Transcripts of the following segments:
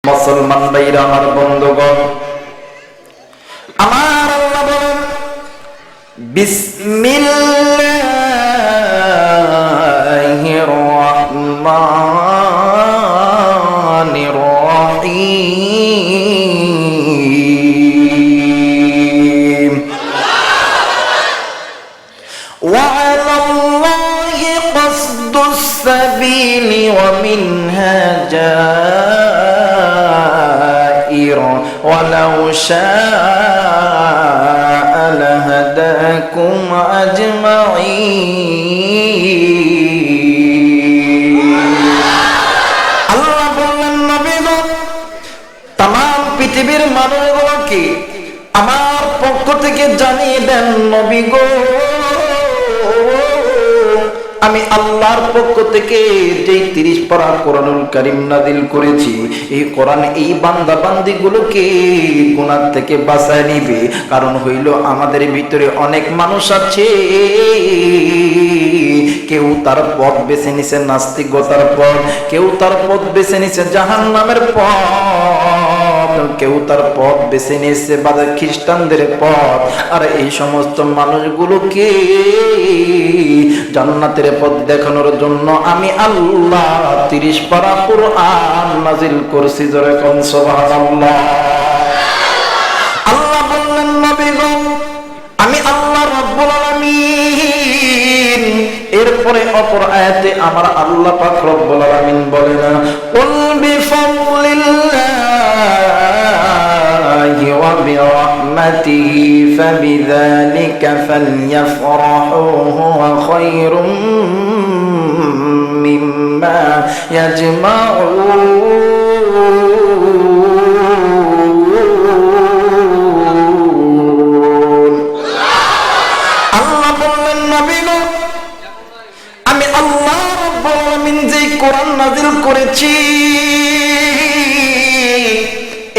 মুসলমান ভাইরা আমার বন্ধুগণ, আমার আল্লাহ বলেন বিসমিল্লাহির রহমানির রহিম। وعلى الله قصد السبيل ومنها جائر ولو شاء لهداكم أجمعين। আল্লাহ বললেন নবী গো, तमाम পৃথিবীর মানুষগুলোকে আমার পক্ষ থেকে জানিয়ে দেন নবী গো, আমি আল্লাহর পক্ষ থেকে যে 30 পারা কোরআনুল কারীম নাযিল করেছি, এই কোরআন এই বান্দা বান্দীগুলোকে গুনাহ থেকে বাঁচায় নিবে। কারণ হইল আমাদের ভিতরে অনেক মানুষ আছে, কেউ তার পথ বেছে নিছে নাস্তিকতার পথ, কেউ তার পথ বেছে নিছে জাহান্নামের পথ, কেউ তার পথ বেছে নিয়েছে বাজার খ্রিস্টানদের পথ। আর এই সমস্ত মানুষগুলোকে জান্নাতের পথ দেখানোর জন্য আমি আল্লাহ 30 পারা কোরআন নাযিল করছি। জোরে কোন সুবহানাল্লাহ। আল্লাহ বললেন নবী গো, আমি আল্লাহ রাব্বুল আলামিন। এরপরে অপর আয়াতে আমার আল্লাহ পাক রব্বুল আলামিন বলেন কুল বিফাদলিল্লাহি ওয়া বিরহমাতিহি ফাবিযালিকা ফালইফরাহু হুয়া খায়রুম মিম্মা ইয়াজমাউন। আল্লাহ বললেন নবী গো, আমি আল্লাহ রাব্বুল আলামিন যে কোরআন নাযিল করেছি,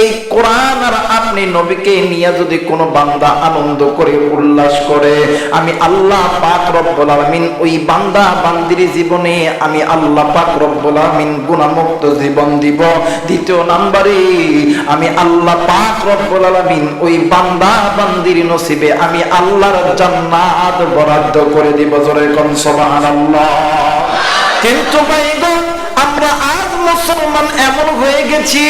এই কোরআন আর আপনি নবীকে নিয়ে যদি কোনো বান্দা আনন্দ করে উল্লাস করে, আমি আল্লাহ পাক রব্বুল আলামিন ওই বান্দা বান্দির জীবনে আমি আল্লাহ পাক রব্বুল আলামিন গুনাহমুক্ত জীবন দিব। দ্বিতীয় নম্বরে আমি আল্লাহ পাক রব্বুল আলামিন ওই বান্দা বান্দির নসিবে আমি আল্লাহর জান্নাত বরাদ্দ করে দিব। জোরে কোন সুবহানাল্লাহ। কিন্তু ভাই গো, আমরা আজ মুসলমান এমন হয়ে গেছি,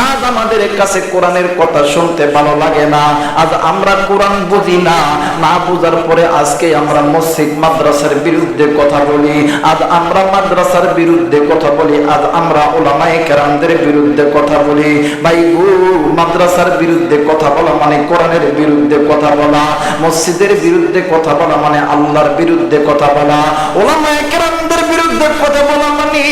আজ আমাদের কাছে কোরআনের কথা শুনতে ভালো লাগে না। আজ আমরা কোরআন বুঝি না, না বুঝার পরে আজকে আমরা মসজিদ মাদ্রাসার বিরুদ্ধে কথা বলি, আজ আমরা মাদ্রাসার বিরুদ্ধে কথা বলি, আজ আমরা উলামায়ে কেরামদের বিরুদ্ধে কথা বলি। ভাই গো, মাদ্রাসার বিরুদ্ধে কথা বলা মানে কোরআনের বিরুদ্ধে কথা বলা, মসজিদের বিরুদ্ধে কথা বলা মানে আল্লাহর বিরুদ্ধে কথা বলা, উলামায়ে কেরামদের বিরুদ্ধে কথা বলা মানে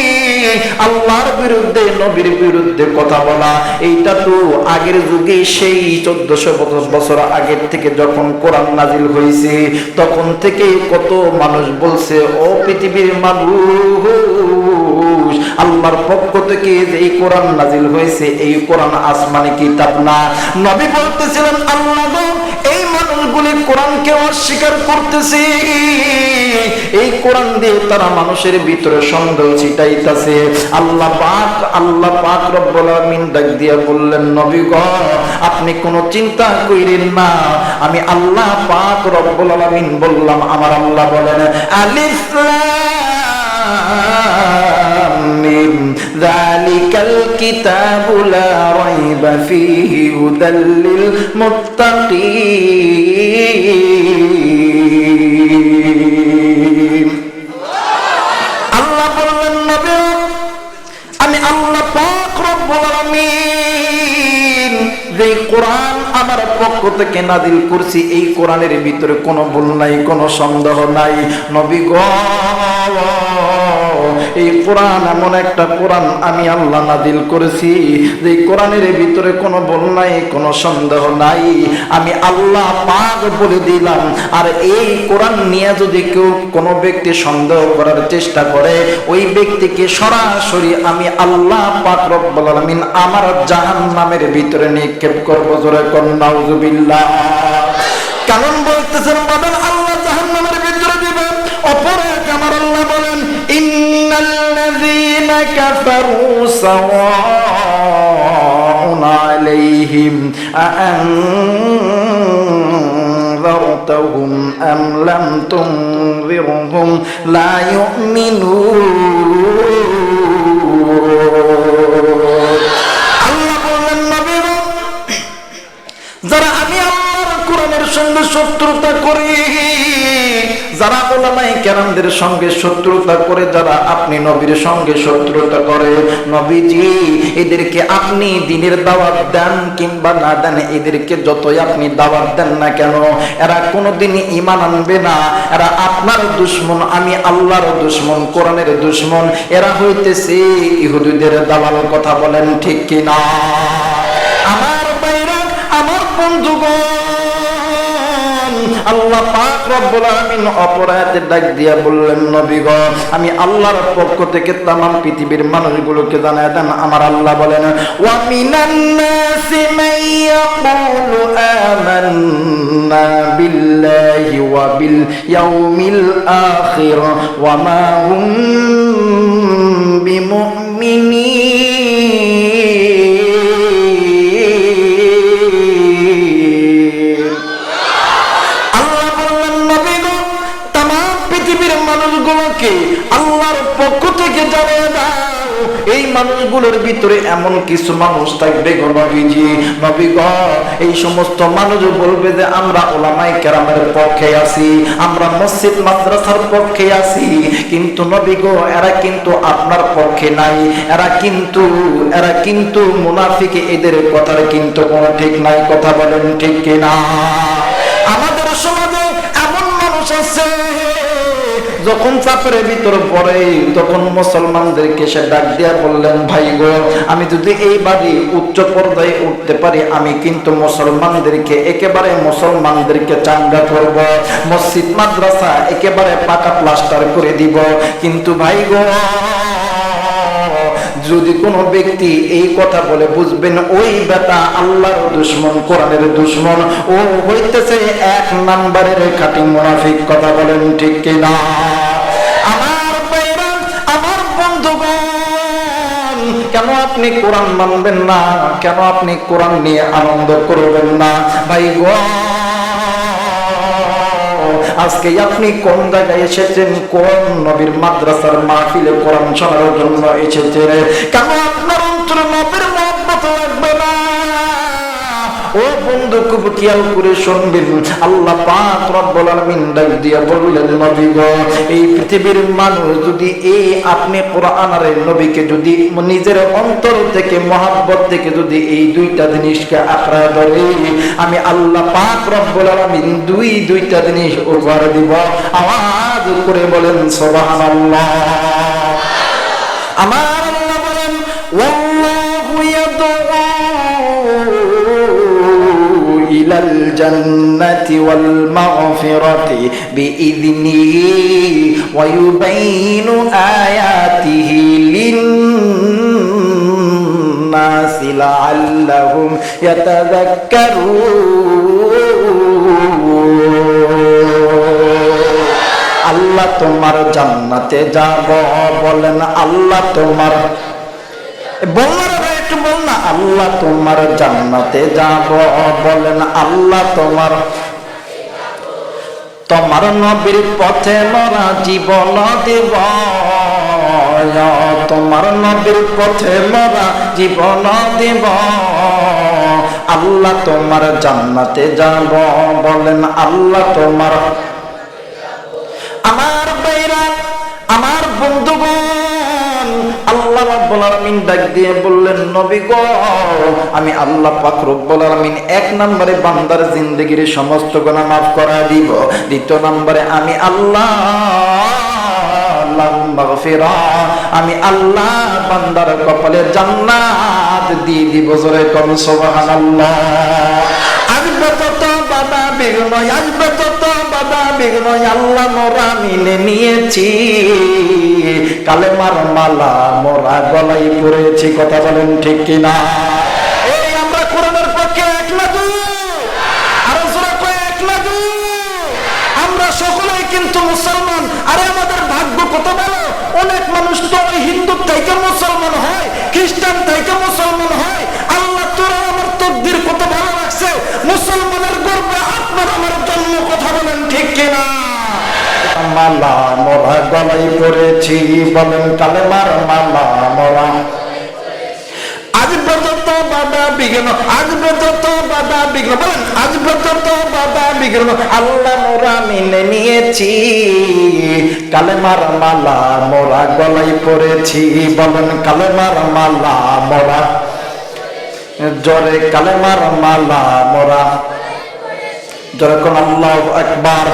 আল্লাহর বিরুদ্ধে নবীর বিরুদ্ধে কথা বলা। এইটা তো আগের যুগে সেই 1400 বছর আগের থেকে যখন কোরআন নাযিল হয়েছে তখন থেকে কত মানুষ বলছে, ও পৃথিবীর মানুষ, আল্লাহর পক্ষ থেকে এই কোরআন নাযিল হয়েছে, এই কোরআন আসমানি কিতাব না। নবী বলতেছিলেন, আল্লাহ গো, এই মানুষগুলি কোরআনকে অস্বীকার করতেছে, এই কোরআন দিয়ে তারা মানুষের ভিতরে সন্দেহ ছিটাইতেছে। আল্লাহ পাক রব্বুল আলামিন ডাক দিয়া বললেন, নবী গো, আপনি কোনো চিন্তা কইরেন না, আমি আল্লাহ পাক রব্বুল আলামিন বললাম। আমার আল্লাহ বলেন, আলিফ লাম মিম যালিকাল কিতাবু লা রাইবা ফীহি হুদাল লিল মুত্তাকিন। আল্লাহ বললেন, নবী, আমি আল্লাহ পাক রব্বুল আলামিন যে কোরআন আমার পক্ষ থেকে নাযিল করছি, এই কোরআনের ভিতরে কোনো ভুল নাই, কোনো সন্দেহ নাই। নবী গো, এই কোরআন এমন একটা কোরআন আমি আল্লাহ নাযিল করেছি যে কোরআনের ভিতরে কোনো ভুল নাই, কোনো সন্দেহ নাই। আমি আল্লাহ পাক বলে দিলাম। আর এই কোরআন নিয়ে যদি কেউ কোনো ব্যক্তি সন্দেহ করার চেষ্টা করে, ওই ব্যক্তিকে সরাসরি আমি আল্লাহ পাক রব্বুল আলামিন আমার জাহান্নামের ভিতরে নিক্ষেপ করব। জোরে কোন নাউযুবিল্লাহ। কারণ বলতেছেন, বাবা আল্লাহ জাহান্নামের ভিতরে দিবেন। অপরে আমার আল্লাহ বলেন, ইন্নাল্লাযীনা كفروا سواء عليهم أأنذرتهم أم لم تنذرهم لا يؤمنون আল্লাহ বললেন নবী যারা আমি আল্লাহর কোরআনের সঙ্গে শত্রুতা করি, যারা উলামায়ে কেরামদের সঙ্গে শত্রুতা করে, যারা আপনি নবীর সঙ্গে শত্রুতা করে, নবীজি এদেরকে আপনি দ্বীনের দাওয়াত দেন কিংবা না দেন, এদেরকে যতই আপনি দাওয়াত দেন না কেন, এরা কোনোদিন ঈমান আনবে না। এরা আপনার দুশমন, আমি আল্লাহর দুশমন, কোরআনের দুশমন। এরা হইতেছে ইহুদিদের দালাল। কথা বলেন ঠিক কিনা? আমার ভাইরা, আমার বন্ধুগণ, আল্লাহ পাক রব্বুল আলামিন অপরাধে ডাক দিয়া বললেন নবী গো, আমি আল্লাহর পক্ষ থেকে तमाम পৃথিবীর মানুষগুলোকে জানায় দেন। আমার আল্লাহ বলেন ওয়া মিনান নাসি মান ইয়াকুলু আমান্না বিল্লাহি ওয়া বিল ইয়াউমিল আখির ওয়া মা হুম বিমুমিনিন। আল্লাহর পক্ষ থেকে জানিয়ে দাও, এই মানুষগুলোর ভিতরে এমন কিছু মানুষ থাকবে গো নবীজি, নবী গো, এই সমস্ত মানুষ বলবে যে আমরা উলামায়ে কেরামের পক্ষে আছি, আমরা মসজিদ মাদ্রাসার পক্ষে আছি, কিন্তু নবী গো এরা কিন্তু আপনার পক্ষে নাই। এরা কিন্তু মুনাফিক, এদের কথার কিন্তু কোনো ঠিক নাই। কথা বলেন ঠিক কিনা? আমাদের সমাজে এমন মানুষ আছে, যখন চাপের ভিতর পড়ে তখন মুসলমানদেরকে সে ডাক দিয়া বললেন ভাই গো, আমি যদি এই বাড়ি উচ্চ পর্যায়ে উঠতে পারি, আমি কিন্তু মুসলমানদেরকে চাঙ্গা করব, মসজিদ মাদ্রাসা একেবারে পাকা প্লাস্টার করে দিব। কিন্তু ভাই গো, যদি কোনো ব্যক্তি এই কথা বলে, বুঝবেন ওই বেটা আল্লাহর দুশমন, কোরআনের দুশমন, ও হইতেছে এক নাম্বারের খাঁটি মুনাফিক। কথা বলেন ঠিক কিনা? আমার ভাইরা, আমার বন্ধুগণ, কেন আপনি কোরআন মানবেন না? কেন আপনি কোরআন নিয়ে আনন্দ করবেন না? ভাই গো, আজকে আপনি কোন জায়গায় এসেছেন? কোন নবীর মাদ্রাসার মাহফিলে কোরআন শোনার জন্য এসেছেন? কেন আপনার অন্তরে নবীর মহব্বত লাগবে না? ও বন্ধু, খুব খেয়াল করে শুনবেন। আল্লাহ পাক রব্বুল আলামিন ডাক দিয়া বললেন নবী গো, এই পৃথিবীর মানুষ যদি এই আপনি কোরআন আর নবীকে যদি নিজের অন্তর থেকে মহব্বত থেকে যদি এই দুইটা জিনিসকে আঁকড়া ধরে, আমি আল্লাহ পাক রব্বুল আলামিন দুইটা জিনিস উপহার দিব। আওয়াজ করে বলেন সুবহানাল্লাহ। আমার আল্লাহ বলেন ওয়াল্লাহু ইয়াদউ ইলাল জান্নাতি ওয়াল মাগফিরাতি বিইذনিহি ওয়া ইউবাইনু আয়াতিহি লিন-নাসি লাআল্লাহুম ইয়াতাযাক্কারুন। আল্লাহ তোমার জান্নাতে যাব, বলেন আল্লাহ তোমার, বলনা একটু বল না, আল্লাহ তোমার জান্নাতে যাব, বলেন আল্লাহ তোমার, তোমার নবীর পথে মোরা জীবন দেব, তোমার নবীর পথে মোরা জীবন দেব, আল্লাহ তোমার জান্নাতে যাব, বলেন আল্লাহ তোমার। আমার ভাইরা, আমার বন্ধুগণ, আল্লাহ রাব্বুল আলামিন ডাক দিয়ে বললেন নবী গো, আমি আল্লাহ পাক রব্বুল আলামিন এক নম্বরে বান্দার জিন্দেগির সমস্ত গুনাহ মাফ করে দিব। দ্বিতীয় নম্বরে আমি আল্লাহ মাগফিরা, আমি আল্লাহ বান্দার কপালে জান্নাত দিয়ে দিব। জোরে কোন সুবহানাল্লাহ। আসবে তত বাধা বিঘ্ন, আসবে তত বাধা বিঘ্ন, আল্লাহ মোরা মিলে নিয়েছি, কালেমার মালা মোরা গলায় পড়েছি। কথা বলেন ঠিক কিনা? এই আমরা কোরআনের পক্ষে এক না দুই, আরো জোরে কয় এক না দুই। আমরা সকলেই কিন্তু মুসলমান। আরে আমাদের ভাগ্য কত ভালো, অনেক মানুষ তো হিন্দুত্ব থেকে মুসলমান হয়, খ্রিস্টান থেকে মুসলমান হয়। আল্লাহ তোরা আমার তকদির কত ভালো লাগছে, মুসলমানের গর্বে আপনার আমার জন্ম, কথা বলেন ঠিক কিনা? মালা মোরা গলায় পড়েছি, বলেন কালেমার মালা মোরা। আসবে যত বাধা বিঘ্ন, আসবে যত বাধা বিঘ্ন, বলেন আসবে যত বাধা বিঘ্ন, আল্লাহ মোরা মেনে নিয়েছি, কালেমার মালা মোরা গলায় পড়েছি, বলেন কালেমার মালা মোরা। জোরে কালেমার মালা মোরা, জোরে কোন আল্লাহু আকবার,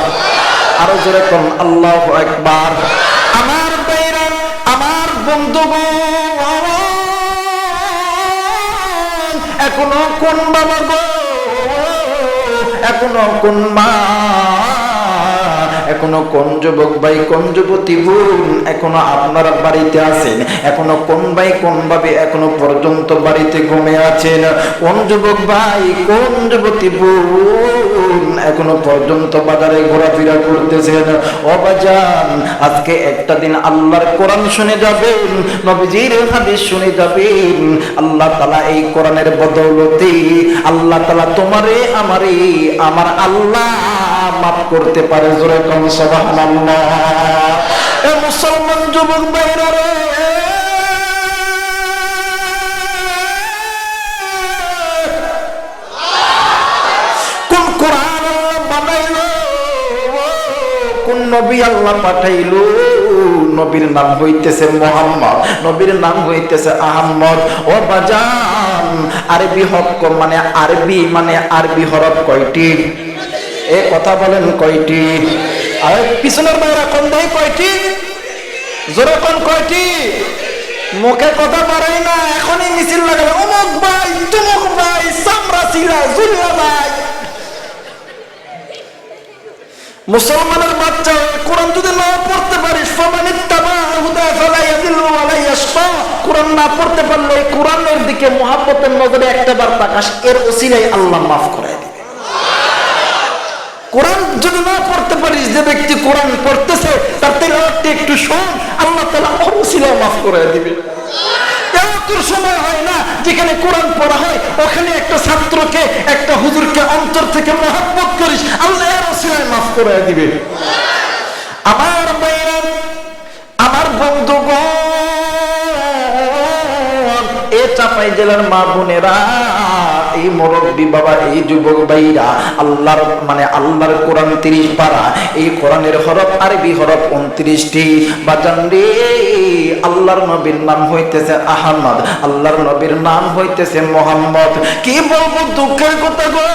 আরো জোরে কোন আল্লাহু আকবার। আমার ভাইরা, আমার বন্ধুগণ, এখনো কোন বাবা গো, এখনো কোন মা, এখনো কোন যুবক ভাই, কোন যুবতী বোন এখনো আপনারা বাড়িতে আছেন, এখনো কোন ভাই কোন ভাবে এখনো পর্যন্ত বাড়িতে ঘুমে আছেন, কোন যুবক ভাই কোন যুবতী বোন এখনো পর্যন্ত বাজারে ঘোরাফেরা করতেছেন। ও বাজান, আজকে একটা দিন আল্লাহর কোরআন শুনে যাবেন, নবীজির হাদিস শুনে যাবেন। আল্লাহ তাআলা এই কোরআনের বদৌলতে আল্লাহ তাআলা তোমারে আমারে আমার আল্লাহ মাফ করতে পারে। জোরে কোন সুবহানাল্লাহ। এ মুসলমান যুবক ভাইরা রে, কোন কোরআন আল্লাহ বানাইলো, কোন নবী আল্লাহ পাঠাইলো, নবীর নাম হইতেছে মুহাম্মদ, নবীর নাম হইতেছে আহমদ। ও বাজান, আরবি হরফ মানে আরবি হরফ কয়টি? এ কথা বলেন কয়টি? আর পিছনের বাইরা কোন দেয় কয়টি? জোরে কোন কয়টি? মুখে কথা বাড়াই না, এখনই মিছিল লাগাবে, অমুক ভাই তুমুক ভাই সামরা সিলা জুল্লা ভাই। মুসলমানের বাচ্চা কোরআন যদি না পড়তে পারিস, কোরআন না পড়তে পারলে কোরআনের দিকে মুহাব্বতের নজরে একটা বার তাকাস, এর ওসিলায় আল্লাহ মাফ করে দিবে। কোরআন যদি না পড়তে পারিস, যে ব্যক্তি কোরআন পড়তেছে তার তেলাওয়াতটা একটু শোন, আল্লাহ তাআলা ওর ওসিলায় মাফ করে দিবে। এত সময় হয় না যেখানে কোরআন পড়া হয়, ওখানে একটা ছাত্রকে একটা হুজুরকে অন্তর থেকে মহব্বত করিস, আল্লাহ এর ওসিলায় মাফ করে দিবে। আমার ভাইরা, আমার বন্ধুগণ, এ চাপাই জেলার মা বোনেরা, এই মুরব্বী বাবা, এই যুবক ভাইরা, আল্লাহর কোরআন 30 পারা, এই কোরআনের হরফ আরবি হরফ 29টি। বাজান রে, আল্লাহর নবীর নাম হইতেছে আহমদ, আল্লাহর নবীর নাম হইতেছে মুহাম্মদ। কি বলবো দুঃখের কথা গো,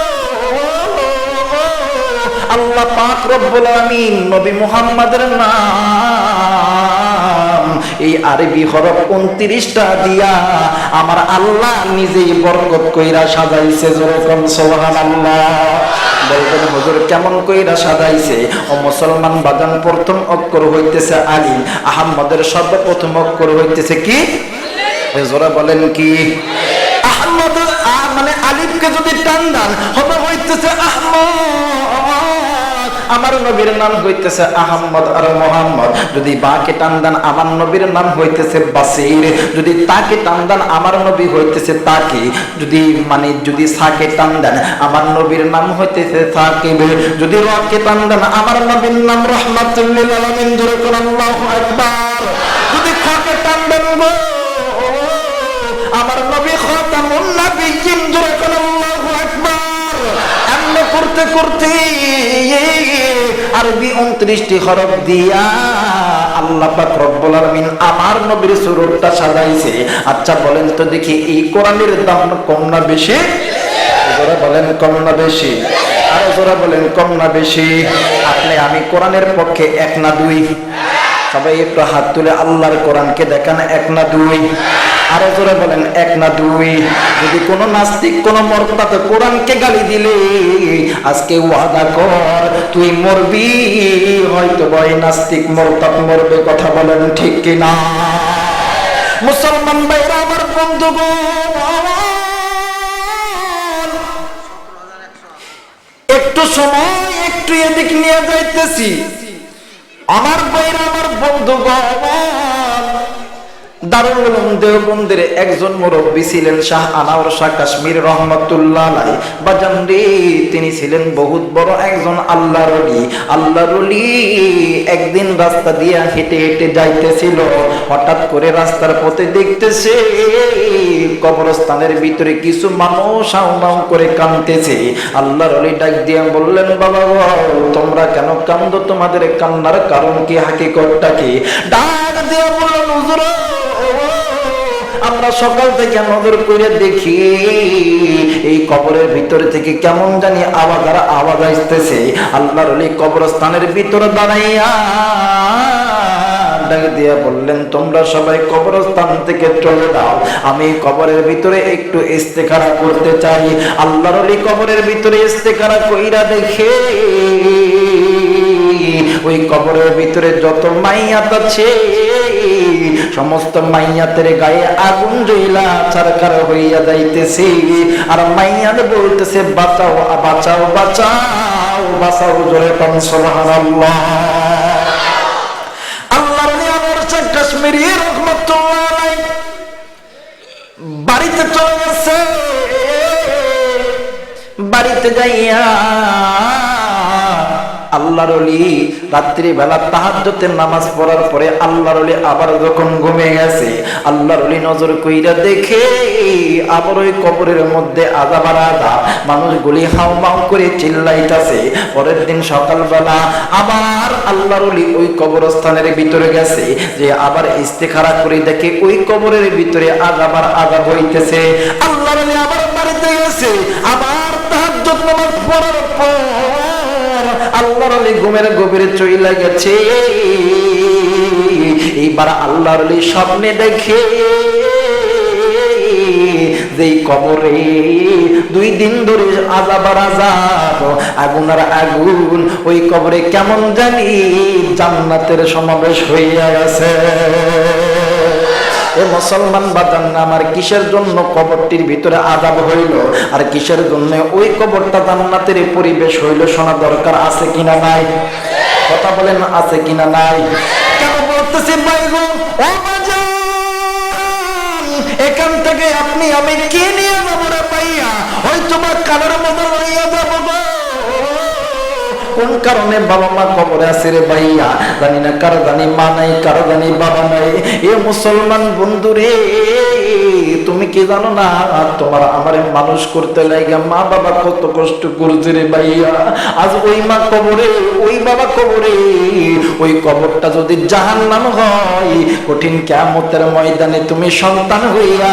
আল্লাহ পাক রব্বুল আলামিন নবী মুহাম্মাদের নাম এই আরবি হরফ 29টা দিয়া আমার আল্লাহ নিজেই বরকত কইরা সাজাইছে। জোরে কোন সুবহানাল্লাহ। বলবেন হুজুর কেমন কইরা সাজাইছে? ও মুসলমান বাজান, প্রথম অক্ষর হইতেছে আলিফ, আহমদের সর্বপ্রথম অক্ষর হইতেছে কি? জোরে বলেন কি? আহমদ মানে আলিফকে যদি টান দেন হবে হইতেছে আহমদ। আমার নবীর নাম হইতেছে আহমদ আর মুহাম্মদ। যদি বাকে টান দেন আমার নবীর নাম হইতেছে বাসির। যদি তাকে টান দেন আমার নবী হইতেছে তাকি। যদি সাকে টান দেন আমার নবীর নাম হইতেছে সাকিব। যদি রকে টান দেন আমার নবীর নাম রাহমাতুল লিল আলামিন। জোরে কোন আল্লাহু আকবার। যদি খকে টান দেন গো আমার নবী খাতামুন নবিয়্যিন। জোরে কোন আল্লাহু আকবার। এমন করতে করতে আরবি 29টি হরফ দিয়া আল্লাহ পাক রব্বুল আলামিন আমার নবীর সুরতটা সাজাইছে। আচ্ছা বলেন তো দেখি, এই কোরআনের দাম কম না বেশি? যারা বলেন কম না বেশি? আরো যারা বলেন কম না বেশি? আপনি আমি কোরআনের পক্ষে এক না দুই? সবাই একটু হাত তুলে আল্লাহর কোরআনকে দেখান এক না দুই? আরো জোরে বলেন এক না দুই? যদি কোন নাস্তিক কোন মরতাদ কোরআনকে গালি দিলে আজকে ওয়াদা কর তুই মরবি, হয়তো ওই নাস্তিক মরতাদ মরবে। কথা বলেন ঠিক কিনা? মুসলমান ভাইরা আমার বন্ধুগণ, একটু সময় একটু এদিক নিয়ে যাইতেছি। আমার ভাইরা আমার বন্ধুগণ, দারুল উলুম দেওবন্দের একজন মুরব্বী ছিলেন শাহ আনোয়ার শাহ কাশ্মীর রহমাতুল্লাহ আলাইহি। বাজান রে, তিনি ছিলেন বহুত বড় একজন আল্লাহর ওলি। আল্লাহর ওলি একদিন রাস্তা দিয়ে হেঁটে হেঁটে যাইতেছিল, হঠাৎ করে রাস্তার পথে দেখতেছে কবরস্থানের ভিতরে কিছু মানুষ হাউমাউ করে কাঁদতেছে। আল্লাহর ওলি ডাক দিয়ে বললেন, বাবা গো, তোমরা কেন কান্দো? তোমাদের কান্নার কারণ কি, হাকিকতটা কি? ডাক দিয়ে বললেন, হুজুর, আমরা সকাল থেকে নজর করে দেখি এই কবরের ভিতরে থেকে কেমন জানি আওয়াজ আসতেছে। আল্লাহর ওলি কবরস্থানের ভিতরে দাঁড়াইয়া ডাক দিয়া বললেন, তোমরা সবাই কবরস্থান থেকে চলে যাও, আমি কবরের ভিতরে একটু ইস্তেখারা করতে চাই। আল্লাহর ওলি কবরের ভিতরে ইস্তেখারা কইরা দেখে ওই কবরের ভিতরে যত মাইয়াত আছে সমস্ত মাইয়াতের গায়ে আগুন জ্বলা ছারখার হইয়া যাইতেছে, আর মাইয়াত বলতেছে, বাঁচাও বাঁচাও বাঁচাও বাঁচাও, জোরে কোন সুবহানাল্লাহ। আল্লাহর ওলি আনোয়ার শাহ কাশ্মীরি রাহমাতুল্লাহ আলাইহি বাড়িতে চলে গেছে। বাড়িতে যাইয়া আল্লাহর ওলি রাত্রি বেলা তাহাজ্জুদের নামাজ পড়ার পরে আল্লাহর ওলি আবার যখন ঘুমিয়ে গেছে, আল্লাহর ওলি নজর কইরা দেখে আবার ওই কবরের মধ্যে আযাব আর আযাব, মানুষগুলি হাউমাউ করে চিল্লাইতাছে। পরের দিন সকালবেলা আবার আল্লাহর ওলি ওই কবরস্থানের ভিতরে গেছে, যে আবার ইস্তেখারা করে দেখে ওই কবরের ভিতরে আযাব আর আযাব হইতেছে। আল্লাহর ওলি আবার বাড়িতে গেছে, আবার তাহাজ্জুদ নামাজ পড়ার পর আল্লাহর ওলি ঘুমের গভীরে চইলা গেছে। এইবার আল্লাহর ওলি স্বপ্নে দেখে যেই কবরে 2 দিন ধরে আযাব আর আযাব, আগুন আর আগুন, ওই কবরে কেমন জানি জান্নাতের সমাবেশ হইয়া গেছে। এ মুসলমান বাজান আমার, কিসের জন্য কবরটির ভিতরে আযাব হইল আর কিসের জন্য ওই কবরটা জান্নাতের পরিবেশ হইল, শোনা দরকার আছে কিনা নাই? কথা বলেন, আছে কিনা নাই? কেন বলতেছি ভাই গো, ও বাজান, এখান থেকে আপনি আমি কি নিয়ে যাবো রে ভাইয়া? ওই তোমার কানের মতো লইয়া যাবো গো। কোন কারণে বাবা মা কবরে আছে রে ভাইয়া? জানি না, কারো জানি মা নাই, কারো জানি বাবা নাই। এ মুসলমান বন্ধু রে, তুমি কি জানো না, তোমার আমারে মানুষ করতে লাগা মা বাবা কত কষ্ট করছে রে ভাইয়া। আজ ওই মা কবরে, ওই বাবা কবরে, ওই কবরটা যদি জাহান্নাম হয়, কঠিন কিয়ামতের ময়দানে তুমি সন্তান হইয়া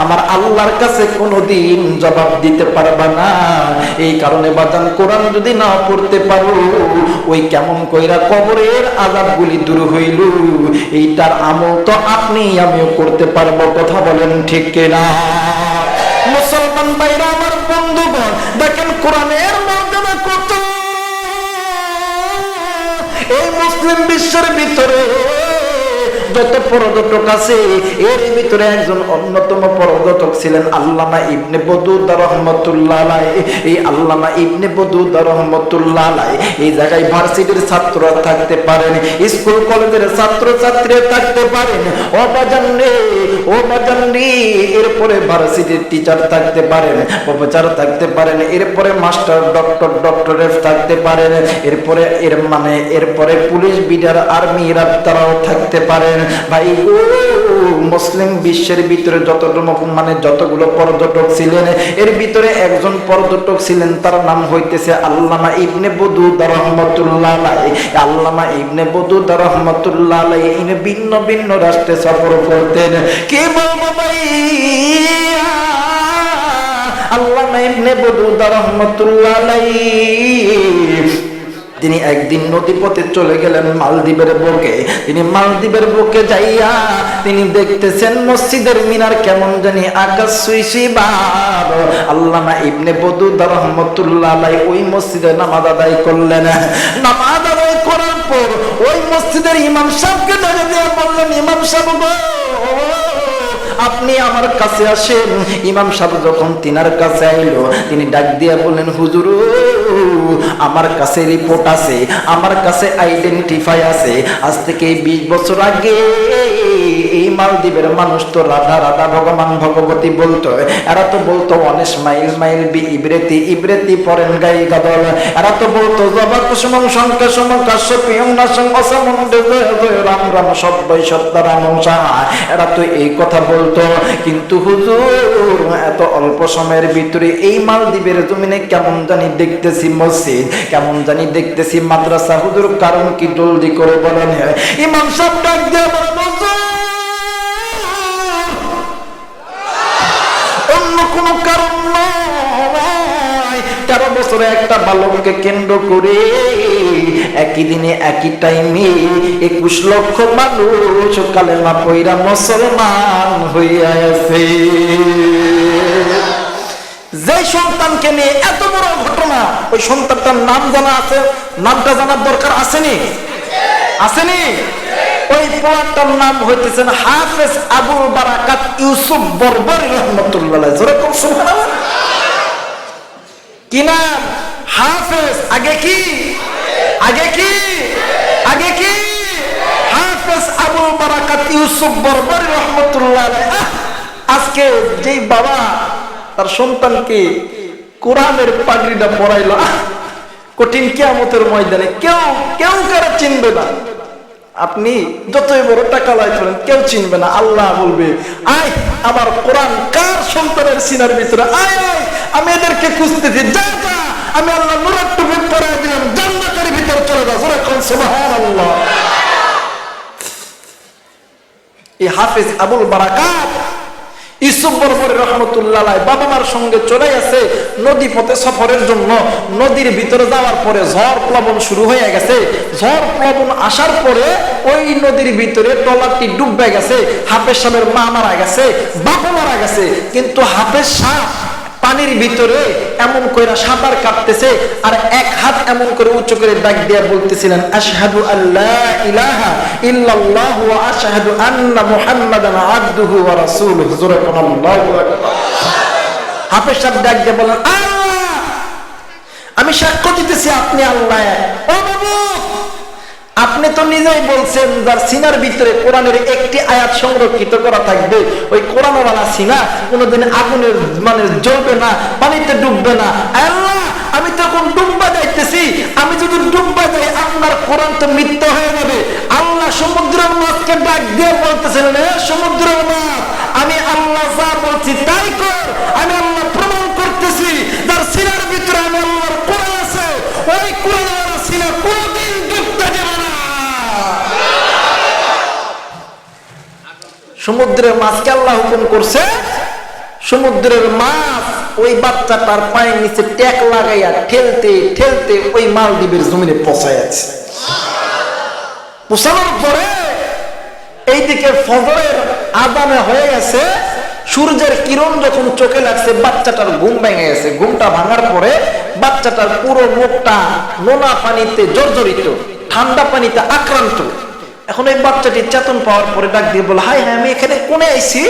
আমার আল্লাহর কাছে কোনোদিন জবাব দিতে পারবা না। এই কারণে বাজান, কোরআন যদি না পড়তে পারো, ওই কেমন কইরা কবরের আযাবগুলি দূর হইল, এইটার আমল তো আপনি আমিও করতে পারবো। কথা বলেন ঠিক কিনা? মুসলমান ভাইরা আমার, বন্ধুগণ, দেখেন কোরআনের মর্যাদা কত। এই মুসলিম বিশ্বের ভিতরে যত পর্যটক আছে, এর ভিতরে একজন অন্যতম পর্যটক ছিলেন আল্লামা ইবনে বতুতা রাহমাতুল্লাহ আলাইহি। এই আল্লামা ইবনে বতুতা রাহমাতুল্লাহ আলাইহি এই জায়গায় ভার্সিটির ছাত্ররা থাকতে পারেন, স্কুল কলেজের ছাত্র ছাত্রী থাকতে পারেন, ও বাজান রে, ও বাজান রে, এরপরে ভার্সিটির টিচার থাকতে পারেন, প্রফেসর থাকতে পারেন, এরপরে মাস্টার, ডক্টর, ডক্টরেট থাকতে পারেন, এরপরে পুলিশ, বিডিআর, আর্মি, এরা তারাও থাকতে পারেন। ভাই গো, মুসলিম বিশ্বের ভিতরে যতগুলো পর্যটক ছিলেন, এর ভিতরে একজন পর্যটক ছিলেন, তার নাম হইতেছে আল্লামা ইবনে বতুতা রাহমাতুল্লাহ আলাইহি। আল্লামা ইবনে বতুতা রাহমাতুল্লাহ আলাইহি ইনি ভিন্ন ভিন্ন রাষ্ট্রে সফর করতেন। কে বলবো ভাই, আল্লামা ইবনে বতুতা রাহমাতুল্লাহ আলাইহি তিনি একদিন নদীপথে চলে গেলেন মালদ্বীপের বুকে। তিনি মালদ্বীপের বুকে যাইয়া তিনি দেখতেছেন মসজিদের মিনার কেমন জানি আকাশ সুইসি বার। আল্লামা ইবনে বতুতা রাহমাতুল্লাহ আলাইহি ওই মসজিদে নামাজ আদায় করলেন। নামাজ আদায় করার পর ওই মসজিদের ইমাম সাহেবকে ধরে দিয়ে বললেন, ইমাম সাহেব আপনি আমার কাছে আসেন। ইমাম সাহেব যখন তিনার কাছে আইলো, তিনি ডাক দিয়া বললেন, হুজুর আমার কাছে রিপোর্ট আছে, আমার কাছে আইডেন্টিফাই আছে। আজ থেকে 20 বছর আগে এই মালদ্বীপের মানুষ তো রাধা রাধা ভগবান ভগবতী বলতো, এরা তো বলতো অনেশ মাইল মাইল বি ইব্রেতি ইব্রেতি পরেন গাই গাদল, এরা তো বলতো জবা কুসুমং শঙ্কা সমং কাশ্যপিয়ং নাসং অসমন্ডে জয় জয় রাম রাম সব্বই সত্তারাম সাহা, এরা তো এই কথা বলতো। কিন্তু হুজুর এত অল্প সময়ের ভিতরে এই মালদ্বীপের জমিনে কেমন জানি দেখতেছি মসজিদ, কেমন জানি দেখতেছি মাদ্রাসা। হুজুর কারণ কি জলদি করে বলেন। ইমাম সাহেব ডাক দিয়ে অন্য কোন কারণ নয়, 13 বছরে একটা বালককে কেন্দ্র করে একই দিনে একই টাইমে 21 লক্ষ মানুষ কালেমা পয়রা মুসলমান হইয়া আছে। যে সন্তানকে নিয়ে এত বড় ঘটনা, ওই সন্তানটার নাম জানা আছে? নামটা জানার দরকার আসেনি? আসেনি? ওই পোলাটার নাম হইতেছেন হাফেজ আবুল বারাকাত ইউসুফ বরবরী রহমতুল্লাহ। জোরে কোন সুবহানাল্লাহ। কি নাম? হাফেজ। আগে কি? আগে কি? আগে কি? হাফেজ আবুল বারাকাত ইউসুফ বরবরী রহমতুল্লাহ। আজকে যেই বাবা তার সন্তানকে কোরআনের পাগড়িটা পরাইলো, কঠিন কিয়ামতের ময়দানে কেউ কেউ কারা চিনবে না। আপনি যতই বড় টাকা লাই করেন কেউ চিনবে না। আল্লাহ বলবে, আয় আমার কোরআন কার সন্তানের সিনার ভিতরে, আয় আয় আমি এদেরকে খুঁজতেছি, যা যা আমি আল্লাহ নূরের টুপি পরাই দিলাম, জান্নাতের ভিতর চলে যা। সুবহানাল্লাহ। এই হাফেজ আবুল বারাকাত ইউসুফ বরবরী রহমতুল্লাহ বাবা মার সঙ্গে চলে আসে নদী পথে সফরের জন্য। নদীর ভিতরে যাওয়ার পরে ঝড় প্লাবন শুরু হয়ে গেছে। ঝড় প্লাবন আসার পরে ওই নদীর ভিতরে ট্রলারটি ডুবে গেছে। হাফেজ সাহেবের মা মারা গেছে, বাবা মারা গেছে, কিন্তু হাফেজ সাহেব পানির ভিতরে এমন কইরা সাঁতার কাটতেছে আর এক হাত এমন করে উঁচু করে ডাক দিয়ে বলতেছিলেন, আশহাদু আল্লা ইলাহা ইল্লাল্লাহু ওয়া আশহাদু আন্না মুহাম্মাদান আবদুহু ওয়া রাসূলুহু। আল্লাহু আকবার। হাফেজ সাহেব ডাক দিয়ে বলেন, আল্লাহ আমি সাক্ষ্য দিতেছি আপনি আল্লাহ এক। ও বাবু, আপনি তো নিজেই বলছেন যার সিনার ভিতরে কোরআনের একটি আয়াত সংরক্ষিত করা থাকবে, ওই কোরআনওয়ালা সিনা কোনোদিন আগুনের মানে জ্বলবে না, পানিতে ডুববে না। আল্লাহ আমি তখন ডুববা যাইতেছি, আমি যদি ডুববা যাই আপনার কোরআন তো মিথ্যা হয়ে যাবে। আল্লাহ সমুদ্রের মাছকে ডাক দিয়ে বলতেছেন, হে সমুদ্রের মাছ, আমি আল্লাহ যা বলছি তাই কর। আমি আল্লাহ প্রমাণ করতেছি যার সিনার ভিতরে আমি আল্লাহর কোরআন আছে, ওই কোরআনওয়ালা সিনা কোনদিন ডুবতে দেবে না। সমুদ্রের মাছকে আল্লাহ হুকুম করছে, সমুদ্রের মাছ ওই বাচ্চাটার পায়ের নিচে ট্যাক লাগাইয়া ঠেলতে ঠেলতে ওই মালদ্বীপের জমিনে পৌঁছায় আছে। পৌঁছানোর পরে এইদিকে ফজরের আযানে হয়ে গেছে, সূর্যের কিরণ যখন চোখে লাগছে বাচ্চাটার ঘুম ভেঙে গেছে। ঘুমটা ভাঙার পরে বাচ্চাটার পুরো মুখটা নোনা পানিতে জর্জরিত, ঠান্ডা পানিতে আক্রান্ত। এখন এই বাচ্চাটি চেতন পাওয়ার পরে ডাক দিয়ে বলে, হাই হ্যাঁ আমি এখানে কোনে আইছি?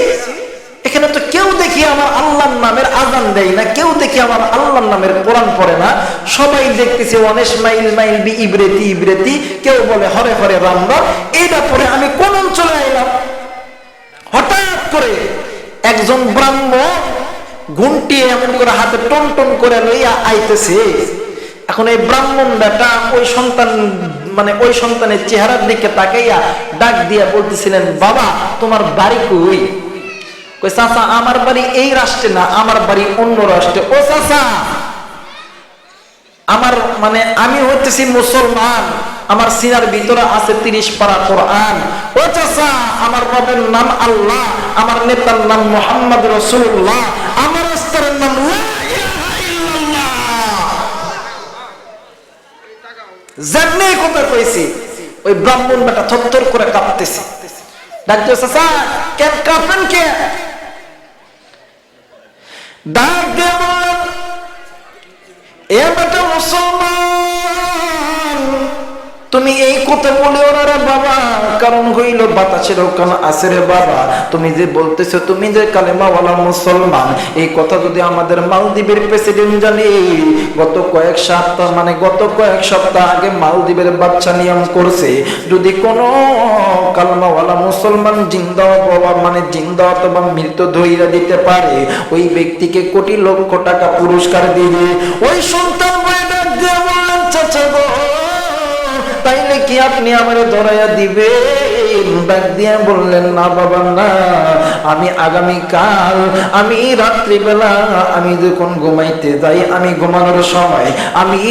এখানে তো কেউ দেখি আমার আল্লাহর নামের আযান দেয় না, কেউ দেখি আমার আল্লাহর নামের কোরআন পড়ে না। সবাই দেখতেছে অনেশ মাইল মাইল বি ইব্রেতি ইব্রেতি, কেউ বলে হরে হরে রাম রাম। এইটা পরে আমি কোন অঞ্চলে আইলাম? হঠাৎ করে একজন ব্রাহ্মণ ঘুমটি এমন করে হাতে টন টন করে লইয়া আইতেছে। এখন এই ব্রাহ্মণ বেটা ওই সন্তান মানে ওই সন্তানের চেহারার দিকে তাকাইয়া ডাক দিয়া বলতেছিলেন, বাবা তোমার বাড়ি কই? কই চাচা আমার বাড়ি এই রাষ্ট্রে না, আমার বাড়ি অন্য রাষ্ট্রে। ও চাচা আমার মানে আমি হইতেছি মুসলমান, আমার সিনার ভিতরে আছে 30 পারা কোরআন। ও চাচা আমার রবের নাম আল্লাহ, আমার নেতার নাম মুহাম্মদ রাসূলুল্লাহ, আমার স্তরের নাম লা ইলাহা ইল্লাল্লাহ। যেমনি কথা কইছি ওই ব্রাহ্মণ বেটা থরথর করে কাঁপতেছে। ডাক দিয়ে, চাচা কেন কাঁপেন কে? ডাক দিয়ে বললেন, এ বেটা মুসলমান তুমি এই কথা বলিও না রে বাবা, কারণ হইল বাতাসের কান আছে রে বাবা। তুমি যে বলতেছো তুমি যে কালেমাওয়ালা মুসলমান, এই কথা যদি আমাদের মালদ্বীপের প্রেসিডেন্ট জানে, গত কয়েক সপ্তাহ আগে মালদ্বীপের বাচ্চা নিয়ম করছে, যদি কোনো কালেমাওয়ালা মুসলমান জিন্দা অথবা মৃত ধইরা দিতে পারে, ওই ব্যক্তিকে কোটি লক্ষ টাকা পুরস্কার দিবে। ওই সন্তান বইটা দিয়ে বললেন, চাচা গো তাইলে কি আপনি আমার ধরাইয়া দিবে? ডাক দিয়া বললেন, না বাবা না, আমি আগামীকাল আমি রাত্রিবেলা আমি যখন ঘুমাইতে যাই, আমি ঘুমানোর সময় আমি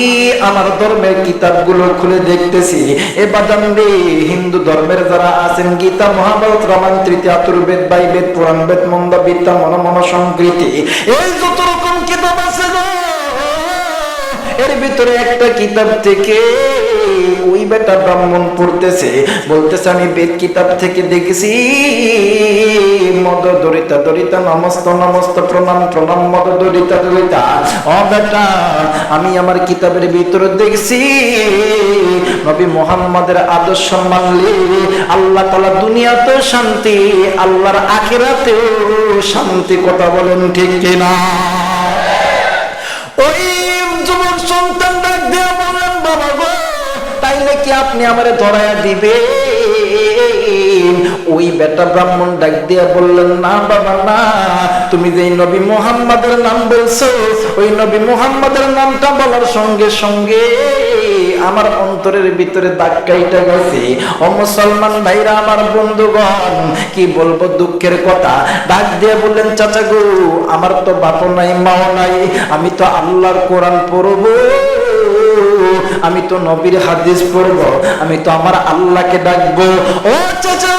আমার ধর্মের কিতাবগুলো খুলে দেখতেছি। এ বাদাম রে, হিন্দু ধর্মের যারা আছেন, গীতা, মহাভারত, রামায়ণ, তৃতীয় চতুর্বেদ, বাইবেদ, পুরাণ বেদ, মন্দ বিদ্যা, মন সংকৃতি, এই যত রকম কিতাব আছে গো, এর ভিতরে একটা কিতাব থেকে ওই বেটা ব্রাহ্মণ পড়তেছে, বলতেছে আমি বেদ কিতাব থেকে দেখেছি, মদ দরিতা দরিতা নমস্ত নমস্ত প্রণাম প্রণাম মদ দরিতা দরিতা। ও বেটা, আমি আমার কিতাবের ভিতরে দেখছি নবী মুহাম্মাদের আদর্শ মানলে আল্লাহ তাআলা দুনিয়াতেও শান্তি, আল্লাহর আখিরাতেও শান্তি। কথা বলেন ঠিক কিনা? ওই যুবক সন্তান ডাক দিয়া বলেন, বাবা গো তাইলে কি আপনি আমারে ধরাইয়া দিবে? ওই বেটা ব্রাহ্মণ ডাক দিয়া বললেন, না বাবা না, তুমি যে নবী মুহাম্মাদের নাম বলছো, ওই নবী মুহাম্মাদের নামটা বলার সঙ্গে সঙ্গে আমার অন্তরের ভিতরে দাগ কাইটা গেছে। ও মুসলমান ভাইরা, আমার বন্ধুগণ, কি বলবো দুঃখের কথা। ডাক দিয়ে বললেন, চাচা গো আমার তো বাপও নাই মাও নাই, আমি তো আল্লাহর কোরআন পড়বো, আমি তো নবীর হাদিস পড়বো, আমি তো আমার আল্লাহকে ডাকবো। ও চাচা,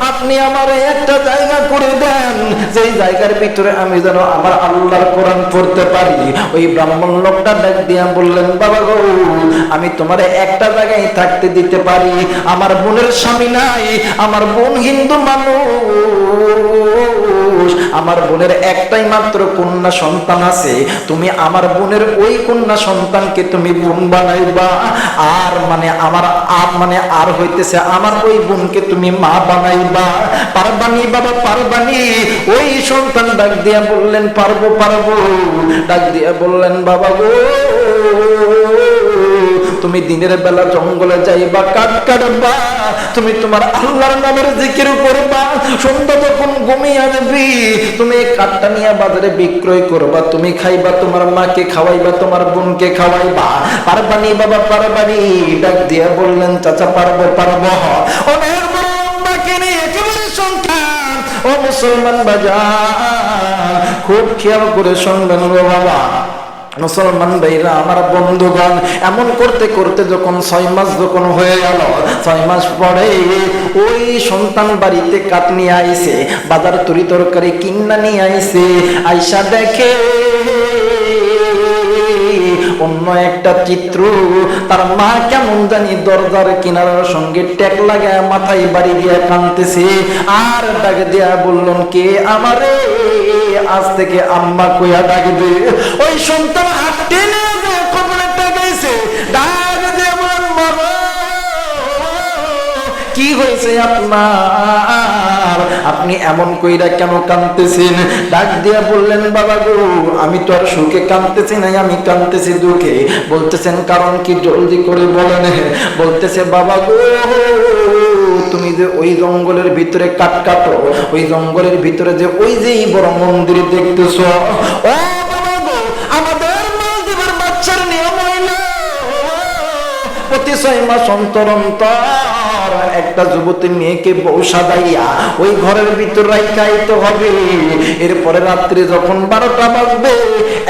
আপনি আমার একটা জায়গা করে দেন, যেই জায়গার ভিতরে আমি যেন আমার আল্লাহর কোরআন পড়তে পারি। ওই ব্রাহ্মণ লোকটা ডাক দিয়া বললেন, বাবা গো আমি তোমার একটা জায়গায় থাকতে দিতে পারি, আমার বোনের স্বামী নাই, আমার বোন হিন্দু মানুষ, আমার বোনের একটাই মাত্র কন্যা সন্তান আছে, তুমি আমার বোনের ওই কন্যা সন্তানকে তুমি বোন বানাইবা, আর আর হইতেছে আমার ওই বোনকে তুমি মা বানাইবা। পারবানি বাবা পারবানি? ওই সন্তান ডাক দিয়া বললেন, পারবো পারবো। ডাক দিয়া বললেন, বাবা গো তুমি দিনের বেলা জঙ্গলে যাইবা, কাঠ কাটবা, তুমি তোমার আল্লাহর নামের জিকির করবা, সন্ধ্যা যখন ঘুমিয়ে যাবি তুমি কাঠটা নিয়ে বাজারে বিক্রয় করবা, তুমি খাইবা, তোমার মাকে খাওয়াইবা, তোমার বোনকে খাওয়াইবা। পারবানি বাবা পারবানি? ডাক দিয়া বললেন, চাচা পারবো পারবো। অনেক বড় আম্মাকে নিয়ে একেবারে সন্তান। ও মুসলমান বাজার, খুব খেয়াল করে শুনবেন গো বাবা, মুসলমান ভাইরা আমার বন্ধুগণ, এমন করতে করতে যখন 6 মাস যখন হয়ে গেল, 6 মাস পরে ওই সন্তান বাড়িতে কাঠ নিয়ে আইছে, বাজার তরি তরকারি কিন্না নিয়ে আইছে, আইসা দেখে অন্য একটা চিত্র, তার মা কেমন জানি দরজার কিনারার সঙ্গে টেক লাগায় মাথায় বাড়ি দিয়ে কাঁদতেছে, আর ডাক দিয়া বললেন, কে আমারে আজ থেকে আম্মা কইয়া ডাকবে। ওই সন্তান হাত টেনে কবরে টাকাইছে, ডাক দিয়ে বলেন, বাবা কি হয়েছে আপনার, আপনি এমন কইরা কেন কাঁদতেছেন? ডাক দিয়া বললেন, বাবা গো আমি তো আর সুখে কাঁদতেছি না, আমি কাঁদতেছি দুঃখে। বলতেছেন কারণ কি, জলদি করে বলেন। বলতেছে, বাবা গো তুমি যে ওই জঙ্গলের ভিতরে কাঠ কাটো, ওই জঙ্গলের ভিতরে যে ওই যে বড় মন্দির দেখতেছো, ও বাবা গো আমাদের মালদ্বীপের বাচ্চার নিয়ম হইল প্রতি 6 মাস অন্তর অন্তর একটা যুবতী মেয়েকে বউ সাজাইয়া ওই ঘরের ভিতর রাইখাইতে হবে। এরপরে রাত্রি যখন 12টা বাজবে,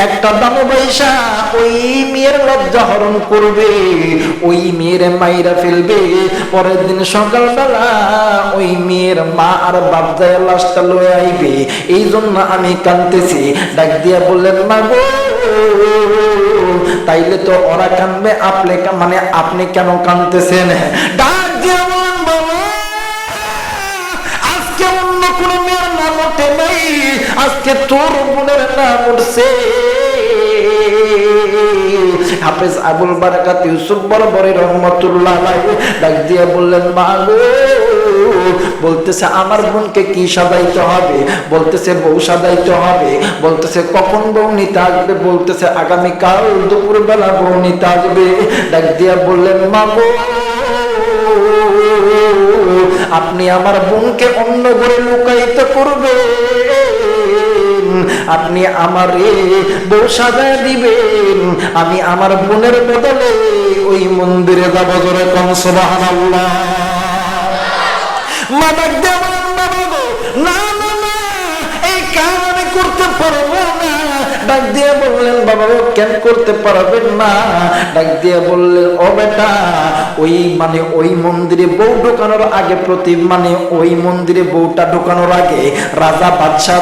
একটা দামে পয়সা ওই মেয়ের লজ্জা হরণ করবে, ওই মেয়ের মাইরা ফেলবে। পরের দিন সকালবেলা ওই মেয়ের মা আর বাপ যায় লাশটা লয়ে আইবে। এই জন্য আমি কাঁদতেছি। ডাক দিয়া বললেন, মা গো তাইলে তো ওরা কাঁদবে, আপনি কেন কাঁদতেছেন? ডাক দিয়া বলেন, বাবা আজকে অন্য কোন মেয়ের নাম ওঠে নাই, আজকে তোর বোনের নাম উঠছে। হাফেজ আবুল বারাকাত ইউসুফ বরবরী রহমাতুল্লাহ আলাইহি ডাক দিয়ে বললেন, মা গো, বলতেছে আমার বোনকে কি সাজাইতে হবে, বলতেছে বউ সাজাইতে হবে, বলতেছে কখন বউ নিতে আসবে, বলতেছে আগামীকাল দুপুরবেলা বউ নিতে আসবে। ডাক দিয়া বললেন, মা গো, আপনি আমার বোনকে অন্য ঘরে লুকায়িত করবে, আপনি আমার বউ সাজায় দিবেন, আমি আমার বোনের বদলে ওই মন্দিরে যাবো। জোরে কোন সুবহানাল্লাহ। মা ডাক দিয়ে বলেন, বাবা গো, না না না, এই কাজ আমি করতে পারবো না। ডাক দিয়ে বললেন, বাবা গো, কেন করতে পারবেন না? ডাক দিয়ে বললেন, ও বেটা, ওই মন্দিরে বউ ঢোকানোর আগে ওই মন্দিরে বউটা ঢোকানোর আগে রাজা বাদশাহ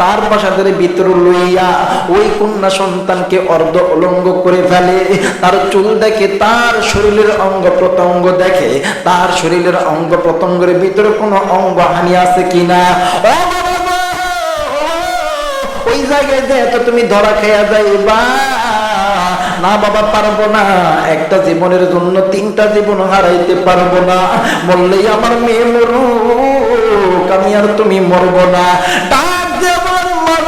তার বাসাদের ভিতর লইয়া ওই কন্যা সন্তানকে অর্ধ অলঙ্গ করে ফেলে। তার চুল দেখে, তার শরীরের অঙ্গ প্রত্যঙ্গ দেখে, তার শরীরের অঙ্গ প্রত্যঙ্গের ভিতরে কোনো অঙ্গ হানি আছে কিনা। ওই জায়গায় যে এত তুমি ধরা খেয়া যাইবা না বাবা, পারবো না। একটা জীবনের জন্য 3টা জীবন হারাইতে পারবো না। বললেই আমার মেয়ে মরুক, আমি আর তুমি মরবো না। ডাক দেবন মর,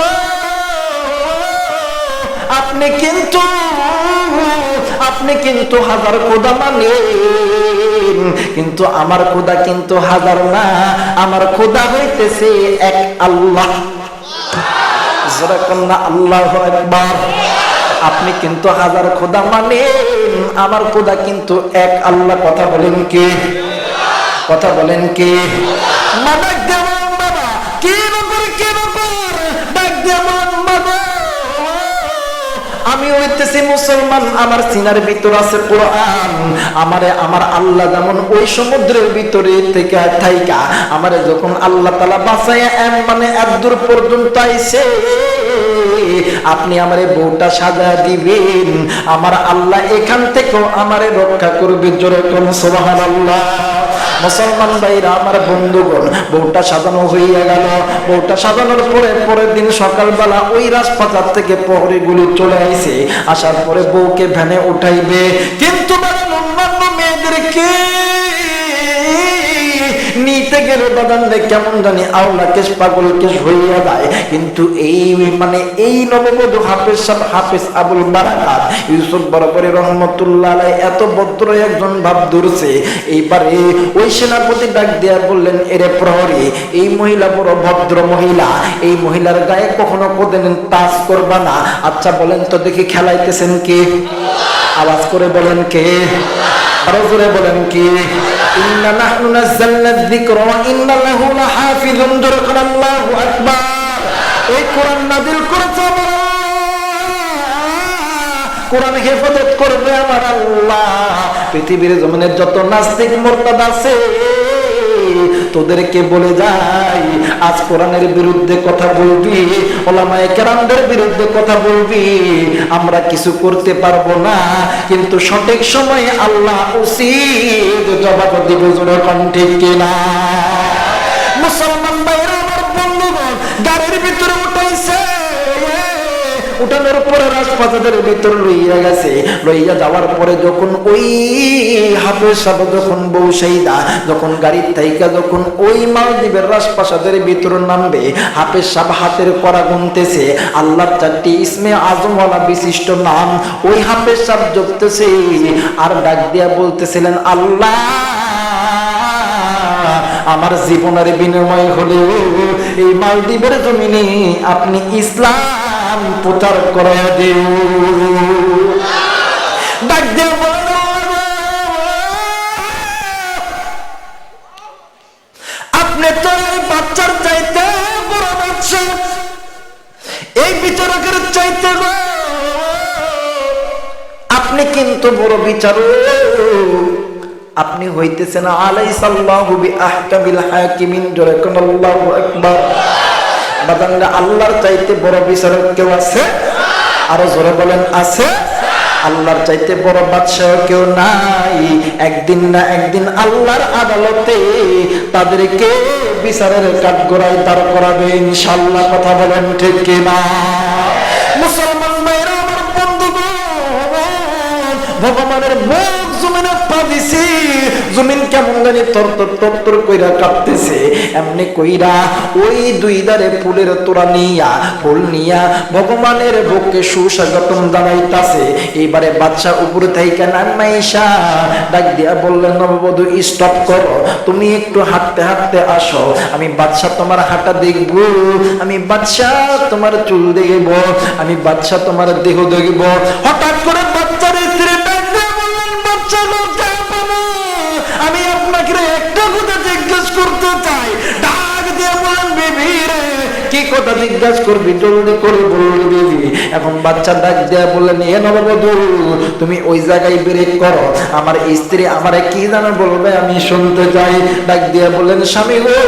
আপনি কিন্তু হাজার খোদা মানেন, কিন্তু আমার খোদা কিন্তু হাজার না। আমার খোদা হইতেছে এক আল্লাহ। যারা কন্যা আল্লাহু আকবার। আপনি কিন্তু হাজার খোদা মানেন, আমার খোদা কিন্তু এক আল্লাহ। কথা বলেন কে? কথা বলেন কে? ডাক দেবন বাবা, কে ব্যাপার, কে ব্যাপার? ডাক দেবন বাবা, আমি হইতেছি মুসলমান, আমার সিনার ভিতর আছে কোরআন। আমার আল্লাহ যেমন ওই সমুদ্রের ভিতরে থেকে থাইকা আমারে যখন আল্লাহ তাআলা বাঁচায়া মানে এতদূর পর্যন্ত আইছে, আপনি আমারে বউটা সাজা দিবেন, আমার আল্লাহ এখান থেকেও আমারে রক্ষা করবে। জোরে কোন সুবহানাল্লাহ। মুসলমান ভাইরা আমার, বন্ধুগণ, বউটা সাজানো হইয়া গেল। বউটা সাজানোর পরের দিন সকালবেলা ওই রাজপাচার থেকে প্রহরীগুলো চলে আইছে। আসার পরে বউকে ভ্যানে উঠাইবে, কিন্তু অন্যান্য মেয়েদেরকে নিতে গেলে বাদান কেমন জানি আওলা কেশ পাগল কেশ হইয়া যায়। কিন্তু এই নববধূ হাফেজ আবুল বারাকাত ইউসুফ বরবরী রহমাতুল্লাহ আলাইহি এত ভদ্র একজন ভাব ধরছে। এইবারে ওই সেনাপতি ডাক দিয়া বললেন, এরে প্রহরী, এই মহিলা বড় ভদ্র মহিলা, এই মহিলার গায়ে কখনো কোনদিন টাচ করবা না। আচ্ছা বলেন তো দেখি, খেলাইতেছেন কে? আওয়াজ করে বলেন কে? আরো জোরে বলেন কে? ইন্না নাহনু নাযালনা যিকরা ওয়া ইন্না লাহু লাহাফিজুন। আল্লাহু আকবার। এই কোরআন নাযিল করেছে আমার আল্লাহ, কোরআন হেফাজত করবে আমার আল্লাহ। পৃথিবীর জমিনে যত নাস্তিক মুরতাদ আছে তোদেরকে বলে যাই, আজ কোরআনের বিরুদ্ধে কথা বলবি, ওলামায়ে কেরামদের বিরুদ্ধে কথা বলবি, আমরা কিছু করতে পারবো না, কিন্তু সঠিক সময়ে আল্লাহ উচিত জবাব দিবে। জোরে কোন ঠিক কিনা? মুসলমান ভাইরা আমার, বন্ধুগণ, গাড়ির ভিতরে উঠাইছে, উঠানোর পরে রাজপাচারের ভিতর লইয়া গেছে। লইয়া যাওয়ার পরে যখন ওই হাফেজ সাহেব যখন বউ সাইদা যখন গাড়ির থাইকা যখন ওই মালদ্বীপের রাজপ্রাসাদের ভিতর নামবে, হাফেজ সাহেব হাতের করা গুনতেছে, আল্লাহর 4টি ইসমে আজমওয়ালা বিশিষ্ট নাম ওই হাফেজ সাহেব জপতেছে আর ডাক দিয়া বলতেছিলেন, আল্লাহ, আমার জীবনের বিনিময় হলেও এই মালদ্বীপের জমিনে আপনি ইসলাম প্রচার করে দিও। ডাক দিয়ে আপনি তো এই বাচ্চার চাইতে বড় বাচ্চা, এই বিচারকের চাইতে আপনি কিন্তু বড় বিচারক, আপনি হইতেছেন আলাইসাল্লাহু বিআহকামিল হাকিমিন। জোরে কোন আল্লাহু আকবার। বাদানরা, আল্লাহর চাইতে বড় বিচারক কেউ আছে? আরো জোরে বলেন, আছে? আল্লাহর চাইতে বড় বাদশাহ কেউ নাই। একদিন না একদিন আল্লাহর আদালতে তাদেরকে বিচারের কাঠগড়ায় দাঁড় করাবে ইনশাআল্লাহ। কথা বলেন ঠিক কিনা? ভগবানের মুখ জমিনে পা দিছি, জমিন কেমন জানি তর কইরা কাঁপতেছে। এমনি কইরা ওই দুই ধারে ফুলের তোড়া নিয়া, ফুল নিয়া ভগবানের বুকে সুস্বাগতম জানাইতাছে। এইবারে বাদশা উপরে থাইকা নামাইসা ডাক দিয়া বললেন, নববধূ স্টপ করো, তুমি একটু হাঁটতে হাঁটতে আসো, আমি বাদশা তোমার হাঁটা দেখবো, আমি বাদশা তোমার চুল দেখব, আমি বাদশা তোমার দেহ দেখব। হঠাৎ করে বাচ্চার স্ত্রী ডাক দিয়া বললেন, বাচ্চা আমি আপনাকে একটা কথা জিজ্ঞেস করতে চাই। ডাক দিয়ে বলেন, বেবি রে, কি কথা জিজ্ঞাসা করবি, জলদি করে বল বেবি। এখন বাচ্চা ডাক দিয়ে বললেন, এ নববধূ তুমি ওই জায়গায় ব্রেক করো, আমার স্ত্রী আমারে কি জানো বলবে, আমি শুনতে চাই। ডাক দিয়ে বললেন, স্বামী গো,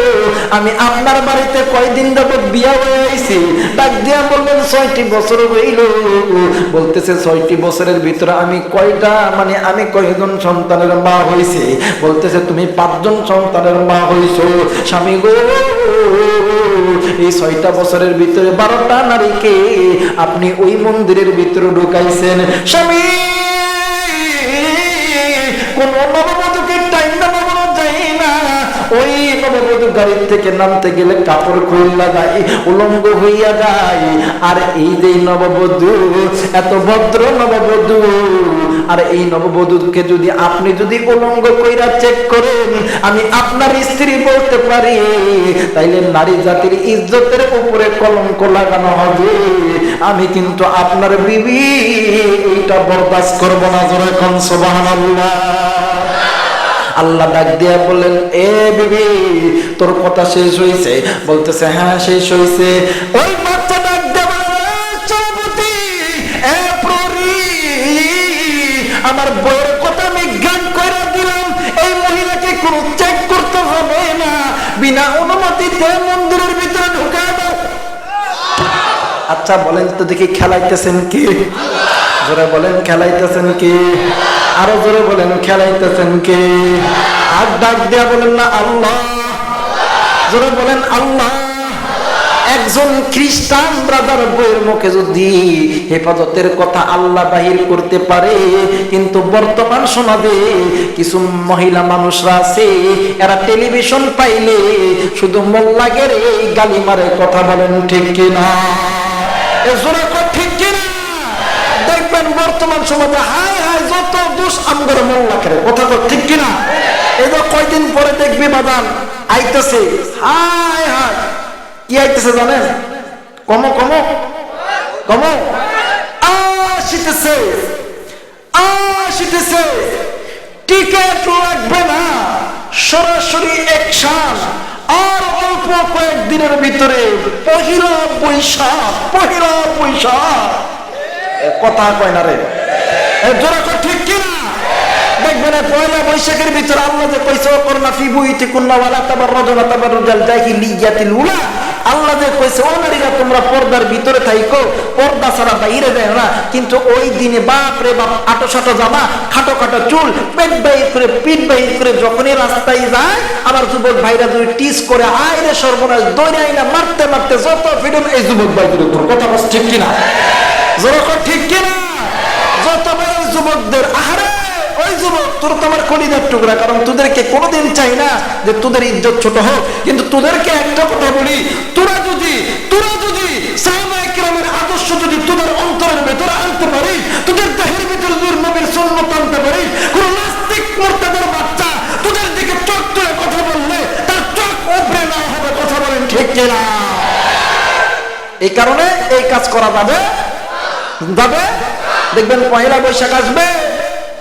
আমি আপনার বাড়িতে কয়দিন যাবত বিয়া হয়ে আইছি। ডাক দিয়া বললেন, 6টি বছর হইল। বলতেছে 6টি বছরের ভিতরে আমি কয়টা, মানে আমি কয়জন সন্তানের মা হইছি। বলতেছে তুমি 5 জন সন্তানের মা হইছো। স্বামী গো, এই 6টা বছরের ভিতরে 12টা নারীকে আপনি ওই মন্দিরের ভিতরে ঢুকাইছেন। স্বামী, কোন নববধূকে টাইম দেওয়া যায় না। ওই নববধূ গাড়ির থেকে নামতে গেলে কাপড় খুললা যায়, উলঙ্গ হইয়া যায়। আর এই যে নববধূ, এত ভদ্র নববধূ, আর এই নববধূকে যদি আপনি যদি উলঙ্গ কইরা চেক করেন, আমি আপনার স্ত্রী বলতে পারি, তাইলে নারী জাতির ইজ্জতের উপরে কলঙ্ক লাগানো হবে। আমি কিন্তু আপনার বিবি, এইটা বরদাস্ত করব না। জোরে কোন সুবহানাল্লাহ। আল্লাহ ডাক দিয়া বললেন, এ বিবি, তোর কথা শেষ হয়েছে? বলতেছে, হ্যাঁ শেষ হয়েছে। ওই বাচ্চা ডাক দিয়া চলপতি, এ প্রহরী, আমার বউয়ের কথা আমি জ্ঞান করে দিলাম, এই মহিলাকে কোনো চেক করতে হবে না, বিনা অনুমতিতে মন্দিরের ভিতরে ঢুকা দাও। আচ্ছা বলেন তো দেখি, খেলাইতেছেন কি? জোরে বলেন, খেলাইতেছেন কি? আরো জোরে বলেন, খেলাইতেছেন কি? আর ডাক দিয়া বলেন না আল্লাহ। জোরে বলেন আল্লাহ। একজন খ্রিস্টান ব্রাদার বইয়ের মুখে যদি হেফাজতের কথা আল্লাহ বাহির করতে পারে, কিন্তু বর্তমান সমাজে কিছু মহিলা মানুষরা আছে, এরা টেলিভিশন পাইলে শুধু মোল্লাগের এই গালি মারে। কথা বলেন ঠিক কিনা? ঠিক কিনা? দেখবেন বর্তমান সমাজে হায় হায় যত দোষ আমগর মোল্লাকে। কথা তো ঠিক কিনা? এই তো কয়দিন পরে দেখবি বাদান আইতেছে, হায় হায় কি আইতেছে জানেন? কমো কমো কমো আসিতেছে, আসিতেছে, টিকেট লাগবে না, সরাসরি অ্যাকশন। আর অল্প কয়েকদিনের ভিতরে পহিলা বৈশাখ, পহিলা বৈশাখ। কথা কয় না রে, জোরে কয় ঠিক কিনা? দেখবেন পয়লা বৈশাখের ভিতরে আল্লাহ যে কইছে, করোনা ফি বুইতিকুন্না ওয়ালা তাবাররুজনা তাবাররুজাল জাহিলিয়াতিল উলা। আল্লাহ যে কইছে, ও নারীরা তোমরা পর্দার ভিতরে থাইকো, পর্দা ছাড়া বাইরে যায় না। কিন্তু ওই দিনে বাপ রে বাপ, আটো সাটো জামা, খাটো খাটো চুল, পেট বাইর করে, পিঠ বাইর করে যখনই রাস্তায় যায়, আবার যুবক ভাইরা যদি টিস করে, আয় রে সর্বনাশ, দৌড়ে আইনা মারতে মারতে যত ফ্রিডম এই যুবক ভাইদের উপর। কথা বল ঠিক কিনা? জোরে ঠিক কিনা? যত বড় যুবকদের, আহারে ওই যুবক, তোর তো আমার কলিজার টুকরা, কারণ তোদেরকে কোনোদিন চাই না যে তোদের ইজ্জত ছোট হোক। কিন্তু তোদেরকে একটা কথা বলি, তোরা যদি সাহাবায়ে কেরামের আদর্শ যদি তোদের অন্তরের ভেতরে আনতে পারিস, তোদের দেহের ভিতরে যদি নবীর সুন্নাত আনতে পারিস, কোন নাস্তিক মুরতাদের বাচ্চা তোদের দিকে চোখ তুলে কথা বললে তার চোখ উপড়ে না হবে। কথা বলেন ঠিক কিনা? এই কারণে এই কাজ করা যাবে। দেখবেন পয়লা বৈশাখ আসবে,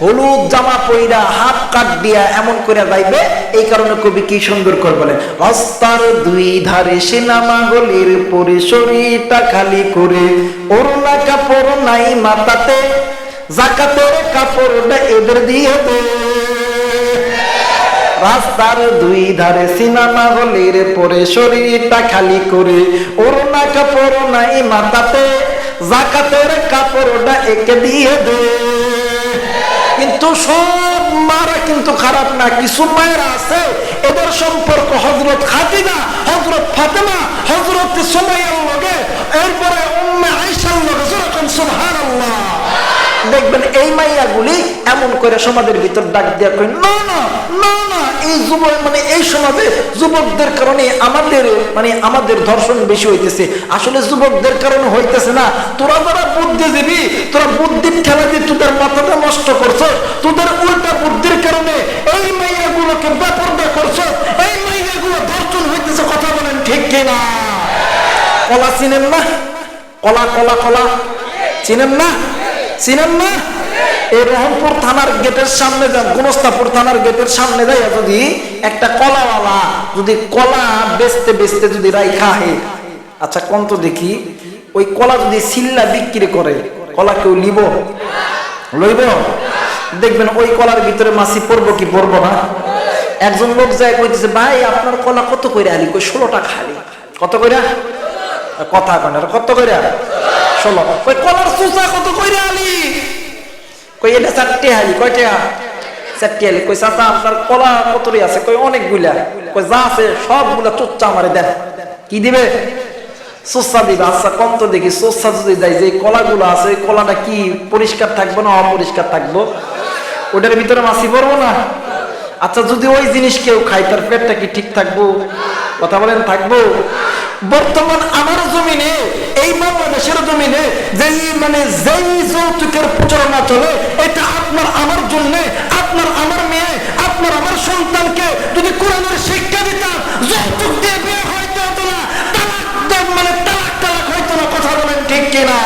হলুদ জামা পইরা হাফ কাট দিয়া এমন করে যাইবে। এই কারণে কবি কি সুন্দর করে বলে, রাস্তার দুই ধারে সিনেমা গলির পরে শরীরটা খালি করে, ওড়না কাপড় নাই মাথাতে, যাকাতের কাপড়টা এদের দিয়ে দে। রাস্তার দুই ধারে সিনেমা গলির পরে শরীরটা খালি করে, ওড়না কাপড় নাই মাথাতে, যাকাতের কাপড়টা একে দিয়ে দে। কিন্তু সব মারা কিন্তু খারাপ না, কিছু মায়েরা আছে, এদের সম্পর্ক হযরত খাদিজা, হযরত ফাতেমা, হযরত সুমাইয়ার লগে, এরপরে উম্মে আয়েশার লগে। সুবহানাল্লাহ। দেখবেন এই মাইয়াগুলি এমন করে সমাজের ভিতর ডাক দিয়া কই, না না না না, এই যুবক মানে এই সমাজে যুবকদের কারণে আমাদের ধর্ষণ বেশি হইতেছে। আসলে যুবকদের কারণে হইতেছে না, তোরা যারা বুদ্ধিজীবী, তোরা বুদ্ধির ঠেলা দিয়ে তোদের মাথাটা নষ্ট করছো, তোদের উল্টা বুদ্ধির কারণে এই মাইয়াগুলোকে বেপরদা করছো, এই মাইয়াগুলো ধর্ষণ হইতেছে। কথা বলেন ঠিক কিনা? কলা চিনেন না? কলা কলা কলা চিনেন না? চিনেন না? এই রহমপুর থানার গেটের সামনে যান, গোমস্তাপুর থানার গেটের সামনে যাই, যদি একটা কলাওয়ালা যদি কলা বেচতে বেচতে যদি রাইখা হে, আচ্ছা কোন তো দেখি, ওই কলা যদি সিল্লা বিক্রি করে, কলা কেউ লিব? লইব? দেখবেন ওই কলার ভিতরে মাছি পড়বো কি পড়বো না? একজন লোক যায় কইতেছে, ভাই আপনার কলা কত কইরা আলি? কই 16 টাকা আলি। কত কইরা? কথা কয় না, কত কইরা? 16। কই কলার চুচা কত কইরা আলি? কই এটা 4টে আলি। কয়টা? 4টে আলি। কই চাচা আপনার কলা কতরি আছে? কই অনেকগুলা। কই যা আছে সবগুলা চুচ্চা আমারে দেন। কি দিবে? চুচ্চা দিবে। আচ্ছা কম তো দেখি, চুচ্চা যদি দেয়, যে কলাগুলো আছে ওই কলাটা কি পরিষ্কার থাকবো না অপরিষ্কার থাকবো? ওটার ভিতরে মাছি পড়বো না? আচ্ছা যদি ওই জিনিস কেউ খায়, তার পেটটা কি ঠিক থাকবো? কথা বলেন থাকবো? বর্তমান আমার জমিনে, এই বাংলাদেশের জমিনে যেই যৌতুকের প্রচারণা চলে, এটা আপনার আমার জন্য, আপনার আমার মেয়ে, আপনার আমার সন্তানকে যদি কোরআনের শিক্ষা দিতাম, যৌতুক দিয়ে বিয়ে হইতে হতো না, তালাক হইতো না। কথা বলেন ঠিক কিনা?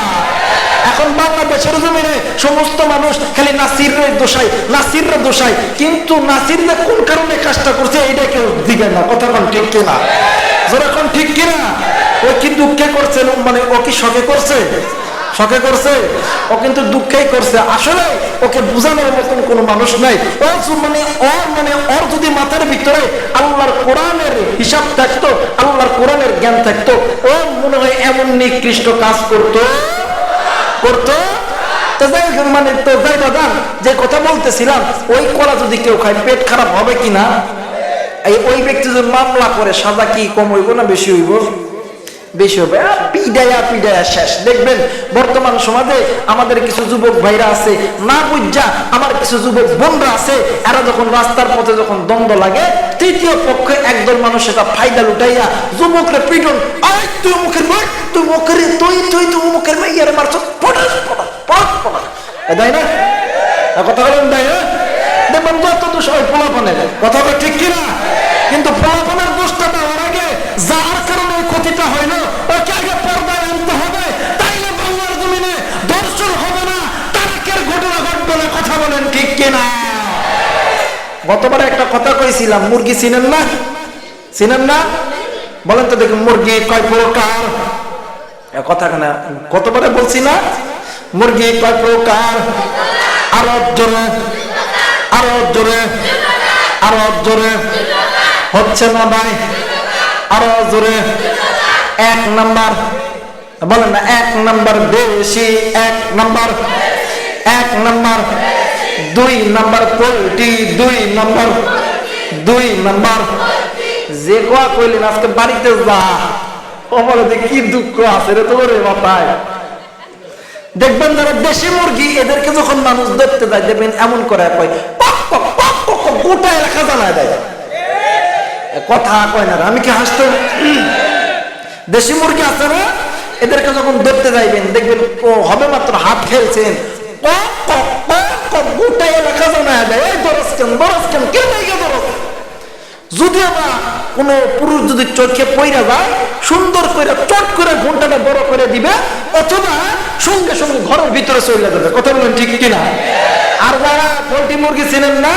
এখন বাংলাদেশের জমিনে সমস্ত মানুষ খালি নাসিররে দোষায়, নাসিররে দোষায়, কিন্তু নাসিররা কোন কারণে কাজটা করছে এটা কেউ দিবে না। কথা বলেন ঠিক কিনা? যেরকম ঠিক কিনা? ও কি দুঃখে করছে, ও কি শখে করছে? শখে করছে? ও কিন্তু দুঃখেই করছে। আসলে ওকে বোঝানোর মতন কোনো মানুষ নাই। ওর যদি মাথার ভিতরে আল্লাহর কোরআনের হিসাব থাকতো, আল্লাহর কোরআনের জ্ঞান থাকতো, ও মনে হয় এমন নিকৃষ্ট কাজ করতো। যে কথা বলতেছিলাম, ওই কলা যদি কেউ খায় পেট খারাপ হবে কিনা? ওই ব্যক্তি যদি মামলা করে, সাজা কি কম হইব না বেশি হইব? বেশি হবে। পিডায়া শেষ। দেখবেন বর্তমান সমাজে আমাদের কিছু যুবক ভাইরা আছে, না বুঝা আমার কিছু যুবক বোনরা আছে, এরা যখন রাস্তার পথে যখন দ্বন্দ্ব লাগে, তৃতীয় পক্ষে একদল মানুষ সেটা ফায়দা লুটাইয়া যুবকরে পিটন, তুই মুখের মার, তুই মুখের তুই মুখের মাইয়ারে মারছ, দেয় না? কথা বলেন দেয় না? দেখবেন যত দোষ হয় পোলাপানের। কথা ঠিক কিনা? কিন্তু পোলাপানের দোষটা দেওয়ার আগে যার কারণে ক্ষতিটা হইল, ওকে আগে পর্দায় আনতে হবে, তাইলে বাংলার জমিনে ধর্ষণ হবে না, তালাকের ঘটনা ঘটবে না। কথা বলেন ঠিক কিনা? গতবার একটা কথা কইছিলাম, মুরগি চিনেন না? চিনেন না? বলেন তো দেখুন, মুরগি কয় প্রকার? কথা কেনা কতবারে বলছি না? মুরগি কয় প্রকার? আরো জোরে, আরো জোরে, আরো জোরে। হচ্ছে না ভাই? আরো জোরে। 1 নাম্বার বলেন না, 1 নাম্বার বেশি, 1 number, 1 number. 2 number poultry, 2 number, 2 number. যে গোয়া কইলেন আজকে বাড়িতে যা, ও বলে যে কি দুঃখ আছে রে তোর মাথায়। দেখবেন যারা দেশি মুরগি, এদেরকে যখন মানুষ দেখতে যায়, দেখবেন এমন করে কয়, গোটা এলাকা জানায় দেয়। কথা কয় না, আমি কি হাসতে? দেশি মুরগি আছে না, এদেরকে যখন ধরতে যাইবেন, দেখবেন ও হবে মাত্র হাত খেলছেন, গোটা এলাকা জানায় দেয়, এই দরজ কেন কেন দরজ। যদি আমরা কোনো পুরুষ যদি চোখে পইরা যায়, সুন্দর করে চট করে ঘন্টাটা বড় করে দিবে, অথবা সঙ্গে সঙ্গে ঘরের ভিতরে চলে যাবে। কথা বলেন ঠিক কিনা? আর যারা পোল্ট্রি মুরগি চেনেন না,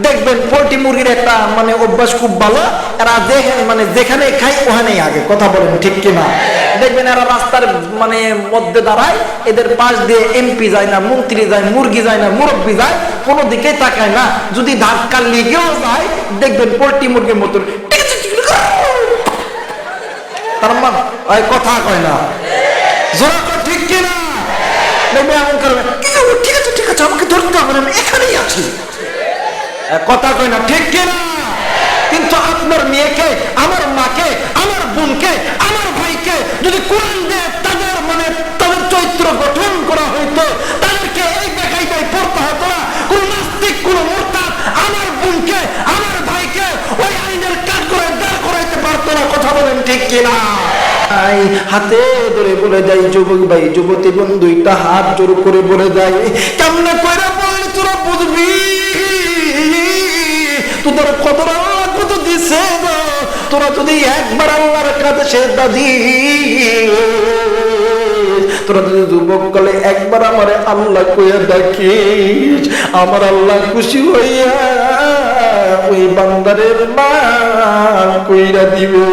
দেখবেন পোল্ট্রি মুরগির একটা অভ্যাস খুব ভালো, এরা যেখানে খায় ওখানেই আগে। কথা বলেন ঠিক কিনা? দেখবেন এরা রাস্তার মধ্যে দাঁড়ায়, এদের পাশ দিয়ে এমপি যায় না, মন্ত্রী যায়, মুরগি যায় না, মুরব্বী যায়, কোনো দিকে তাকায় না। যদি ধাক্কা লেগেও যায়, দেখবেন পোল্ট্রি মুরগির মতন তার কথা কয় না, জোরা কয় ঠিক কিনা? দেখবে এমন করবে, ঠিক আছে ঠিক আছে, আমাকে ধরতে হবে না, আমি এখানেই আছি। কথা কয় না ঠিক কিনা? কিন্তু আপনার মেয়েকে, আমার মাকে, আমার বোনকে, আমার ভাইকে যদি কোরআন দিয়ে তাদের চরিত্র গঠন করা হইতো, তাদেরকে এই কিনা? হাতে ধরে বলে যাই যুবক ভাই, যুবতী বোন দুইটা হাত জোর করে বলে যাই, কেমনে কইরা বললি তোরা বুঝবি তোদের কত কত দিছে গো। তোরা যদি একবার আল্লাহর কাছে সেজদা দিস, তোরা যদি যুবক কালে একবার আমারে আল্লাহ কইয়া দেখিস, আমার আল্লাহ খুশি হইয়া ওই বান্দারের মা কইরা দিবে।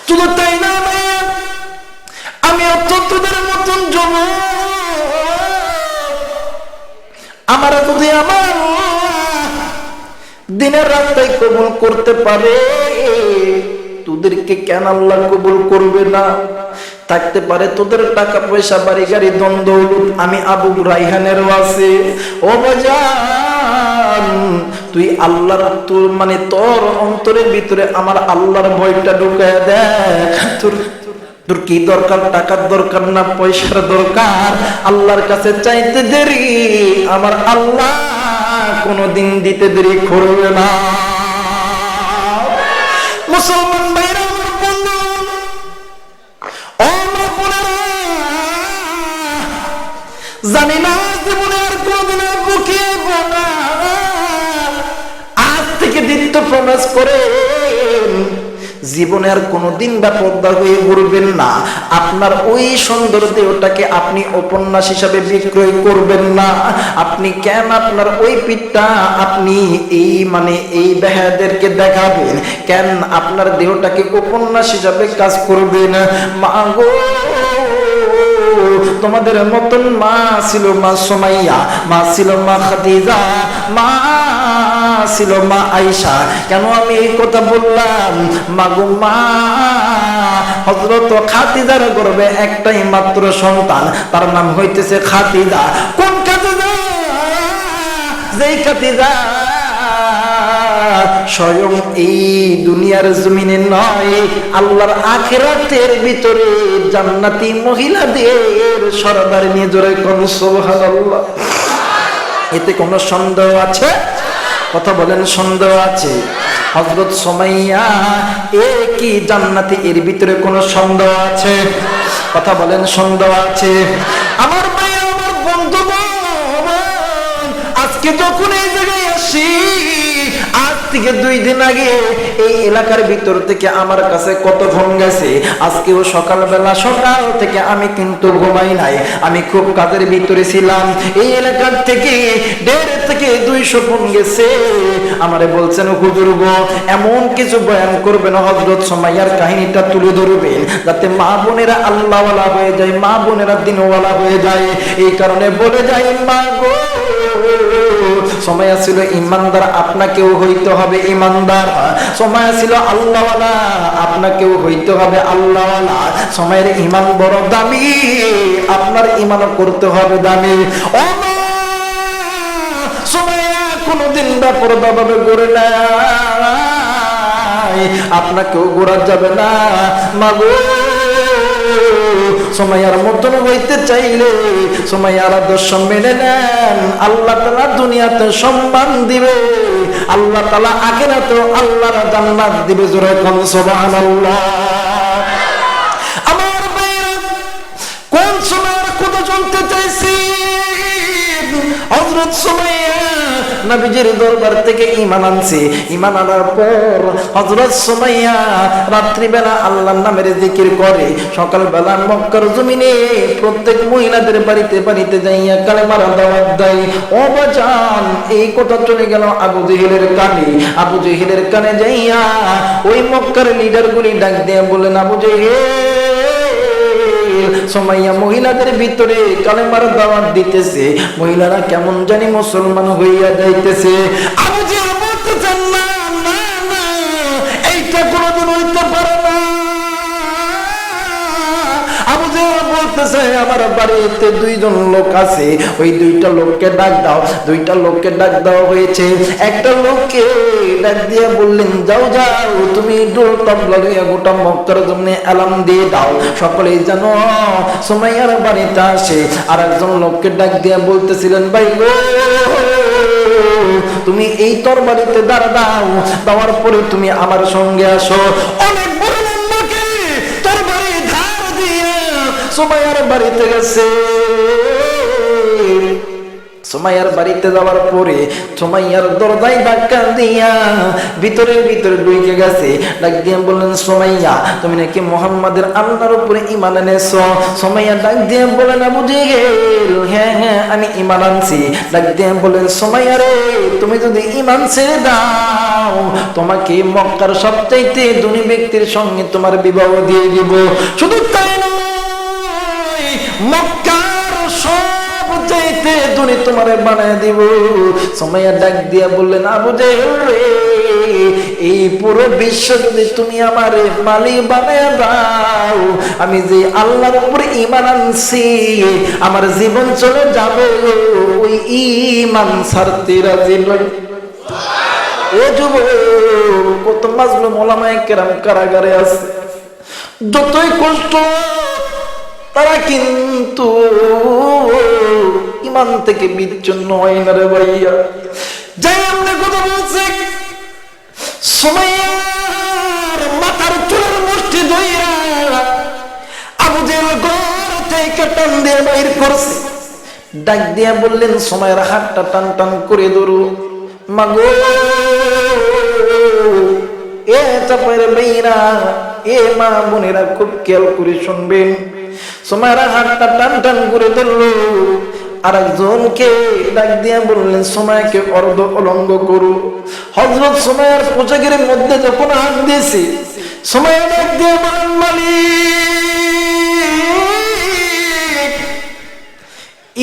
শুধু তাই না, আমি তোদের মতন যুবক, আমার যদি আমার দিনের রাস্তায় কবুল করতে পারে, তোদেরকে কেন আল্লাহ কবুল করবে না? থাকতে পারে তোদের টাকা পয়সা বাড়ি গাড়ি দ্বন্দ্ব, আমি আবু রাইহানের আছে। ও বাজান, তুই আল্লাহর তোর মানে তোর অন্তরের ভিতরে আমার আল্লাহর ভয়টা ঢুকায় দেখ। তোর কি দরকার? টাকার দরকার না পয়সার দরকার? আল্লাহর কাছে চাইতে দেরি, আমার আল্লাহ কোনদিন দিতে দেরি করবে না। মুসলমান ভাইরা আমার বন্ধু, ও আমার বোনেরা, জানি না জীবনে আর কোনদিন বুকে বোনা আজ থেকে দীপ্ত প্রমাস করে জীবনে আর কোনোদিন বা পর্দা হয়ে ঘুরবেন না। আপনার ওই সুন্দর দেহটাকে আপনি উপন্যাস হিসাবে বিক্রয় করবেন না। আপনি কেন আপনার ওই পিঠটা আপনি এই মানে এই বেহাদেরকে দেখাবেন? কেন আপনার দেহটাকে উপন্যাস হিসাবে কাজ করবেন? মা গো, তোমাদের মতন মা ছিল মা সুমাইয়া, মা ছিল মা খাদিজা, মা ছিল মা আয়েশা। কেন আমি এই কথা বললাম? মাগো মা, হযরত খাদিজার গর্ভে একটাই মাত্র সন্তান, তার নাম হইতেছে খাদিজা। কোন খাদিজা? যেই খাদিজা স্বয়ং এই দুনিয়ার জমিনে নয়, আল্লাহর আখিরাতের ভিতরে জান্নাতি মহিলাদের সরদার নিয়ে জোরে কোন সুবহানাল্লাহ। এতে কোনো সন্দেহ আছে? কথা বলেন, সন্দেহ আছে? হযরত সুমাইয়া এ কি জান্নাতি, এর ভিতরে কোনো সন্দেহ আছে? কথা বলেন, সন্দেহ আছে? আমার ভাই, আমার বন্ধু, আজকে যখন এই জায়গায় আসি, আজ থেকে 2 দিন আগে এই এলাকার ভিতর থেকে আমার কাছে কত ফোন গেছে। আজকেও সকালবেলা সকাল থেকে আমি কিন্তু ঘুমাই নাই, আমি খুব কাজের ভিতরে ছিলাম। এই এলাকার থেকে 1.5 থেকে 200 ফোন গেছে। আমারে বলছেন হুজুর গো, এমন কিছু বয়ান করবেন, হযরত সুমাইয়ার কাহিনীটা তুলে ধরবেন, যাতে মা বোনেরা আল্লাহওয়ালা হয়ে যায়, মা বোনেরা দিনওয়ালা হয়ে যায়। এই কারণে বলে যাই, মা গো, সুমাইয়া ছিল ইমানদার, আপনাকেও হইতে হবে ইমানদার। সুমাইয়া ছিল আল্লাহওয়ালা, আপনাকেও হইতে হবে আল্লাহওয়ালা। সুমাইয়ার ঈমান বড় দামি, আপনার ঈমানও করতে হবে দামি। ও মা, সুমাইয়া কোনদিন বেপরদা ভাবে ঘুরে নাই, আপনাকেও ঘোরা যাবে না। মাগো, সুমাইয়ার মতন হইতে চাইলে সুমাইয়ার আদর্শ মেনে নেন, আল্লাহ তাআলা দুনিয়াতে সম্মান দিবে, আল্লাহ তাআলা আখিরাতেও আল্লাহর জান্নাত দিবে। জোরে কোন সুবহানাল্লাহ। আমার ভাইরা, কোন সুমাইয়ার কথা জানতে চাইছি? হযরত সুমাইয়া নবীজির দরবার থেকে ঈমান আনছে। ঈমান আনার পর হযরত সুমাইয়া রাত্রিবেলা আল্লাহর নামের জিকির করে, সকালবেলা মক্কার জমিনে প্রত্যেক মহিলাদের বাড়িতে বাড়িতে যাইয়া কালেমার দাওয়াত দেয়। ও বাজান, এই কথা চলে গেল আবু জেহেলের কানে। আবু জেহেলের কানে যাইয়া ওই মক্কার লিডারগুলি ডাক দিয়ে বলেন, আবু জেহেল, সুমাইয়া মহিলাদের ভিতরে কালেমার দাওয়াত দিতেছে, মহিলারা কেমন জানি মুসলমান হইয়া যাইতেছে। আবু জেহেল বলতেছেন, না না না, এইটা কোনদিন হইতে পারে না। আবু জেহেল বলতেছে, আমার বাড়িতে 2 জন লোক আছে, ওই 2টা লোককে ডাক দাও। 2টা লোককে ডাক দেওয়া হয়েছে। একটা লোককে ডাক দিয়ে বললেন, যাও যাও, তুমি ঢোল তবলা লইয়া গোটা মক্কার জন্য এলান দিয়ে দাও, সকলেই যেন সুমাইয়ার বাড়িতে আসে। আর একজন লোককে ডাক দিয়ে বলতেছিলেন, ভাই গো, তুমি এই তরবারিতে দাঁড়া দাও, দেওয়ার পরে তুমি আমার সঙ্গে আসো। অনেক বড় আম্মাকে তরবারি ধার দিয়ে সুমাইয়ার বাড়িতে গেছে। সুমাইয়ার বাড়িতে যাওয়ার পরে সুমাইয়ার দরজায় ধাক্কা দিয়া ভিতরে ঢুকে গেছে। ডাক দিয়ে বললেন, সুমাইয়া তুমি নাকি মুহাম্মাদের আল্লাহর উপরে ঈমান এনেছো? সুমাইয়া ডাক দিয়ে বলেন, আবু জেহেল হ্যাঁ হ্যাঁ আমি ঈমান আনছি। ডাক দিয়ে বলেন, সুমাইয়া রে তুমি যদি ঈমান ছেড়ে দাও তোমাকে মক্কার সবচাইতে ধনী ব্যক্তির সঙ্গে তোমার বিবাহ দিয়ে দিব। শুধু তাই নয়, মক্কার সবচাইতে ধনী তোমারে বানায় দিব। সুমাইয়া ডাক দিয়া বললেন, আবু জেহেল রে এই পুরো বিশ্ব যদি তুমি আমারে মালিক বানায় দাও, আমি যে আল্লাহর উপরে ঈমান আনছি আমার জীবন চলে যাবে, ওই ঈমান ছাড়তে রাজি নই। ও যুবক, কত মাজলুম ওলামায়ে কেরাম কারাগারে আছে, যতই কষ্ট তারা কিন্তু ঈমান থেকে বিচ্ছিন্ন হয় না রে ভাইয়া। যাই আমরা কথা বলছি, সুমাইয়ার মাথার চুলের মুষ্টি ধইরা আবু জেহেল ঘর থেকে টান দিয়ে বাইর করছে। ডাক দিয়া বললেন, সুমাইয়ার হাতটা টান টান করে ধরো। মাগো এ চাপাইরে মেয়েরা, এ মা বোনেরা খুব খেয়াল করে শুনবেন। সুমাইয়ার হাতটা টান টান করে ধরলো। আর একজনকে ডাক দিয়া বললেন, সুমাইয়াকে অর্ধ অলঙ্গ করো। হযরত সুমাইয়ার পোশাকের মধ্যে যখন হাত দিয়েছে, সুমাইয়া ডাক দিয়া বলেন, মালিক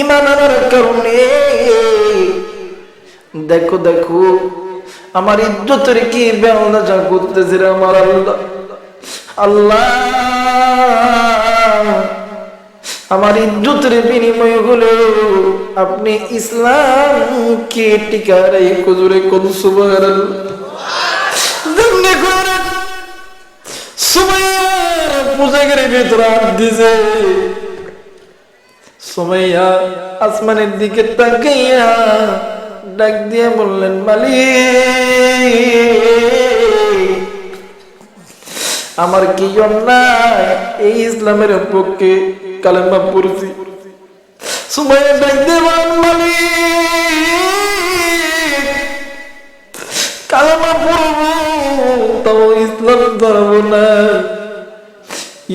ঈমান আনার কারণে দেখো দেখো আমার ইজ্জতের কি বেওয়াজা করতেছে রে আমার আল্লাহ। আল্লাহ আমার ইজ্জতের বিনিময় হলো আপনি ইসলামকে টিকার এই কুজুরে কোন সুমাইয়ার পোশাকের ভিতরে হাত দিছে। সুমাইয়া আসমানের দিকে তাকাইয়া ডাক দিয়ে বললেন, মালিক আমার কি অন্যায়, এই ইসলামের পক্ষে কালেমা পড়ছি। সুমাইয়া ডাক দিয়ে বলেন, মালিক কালেমা পড়বো তাও ইসলাম ধরবো না।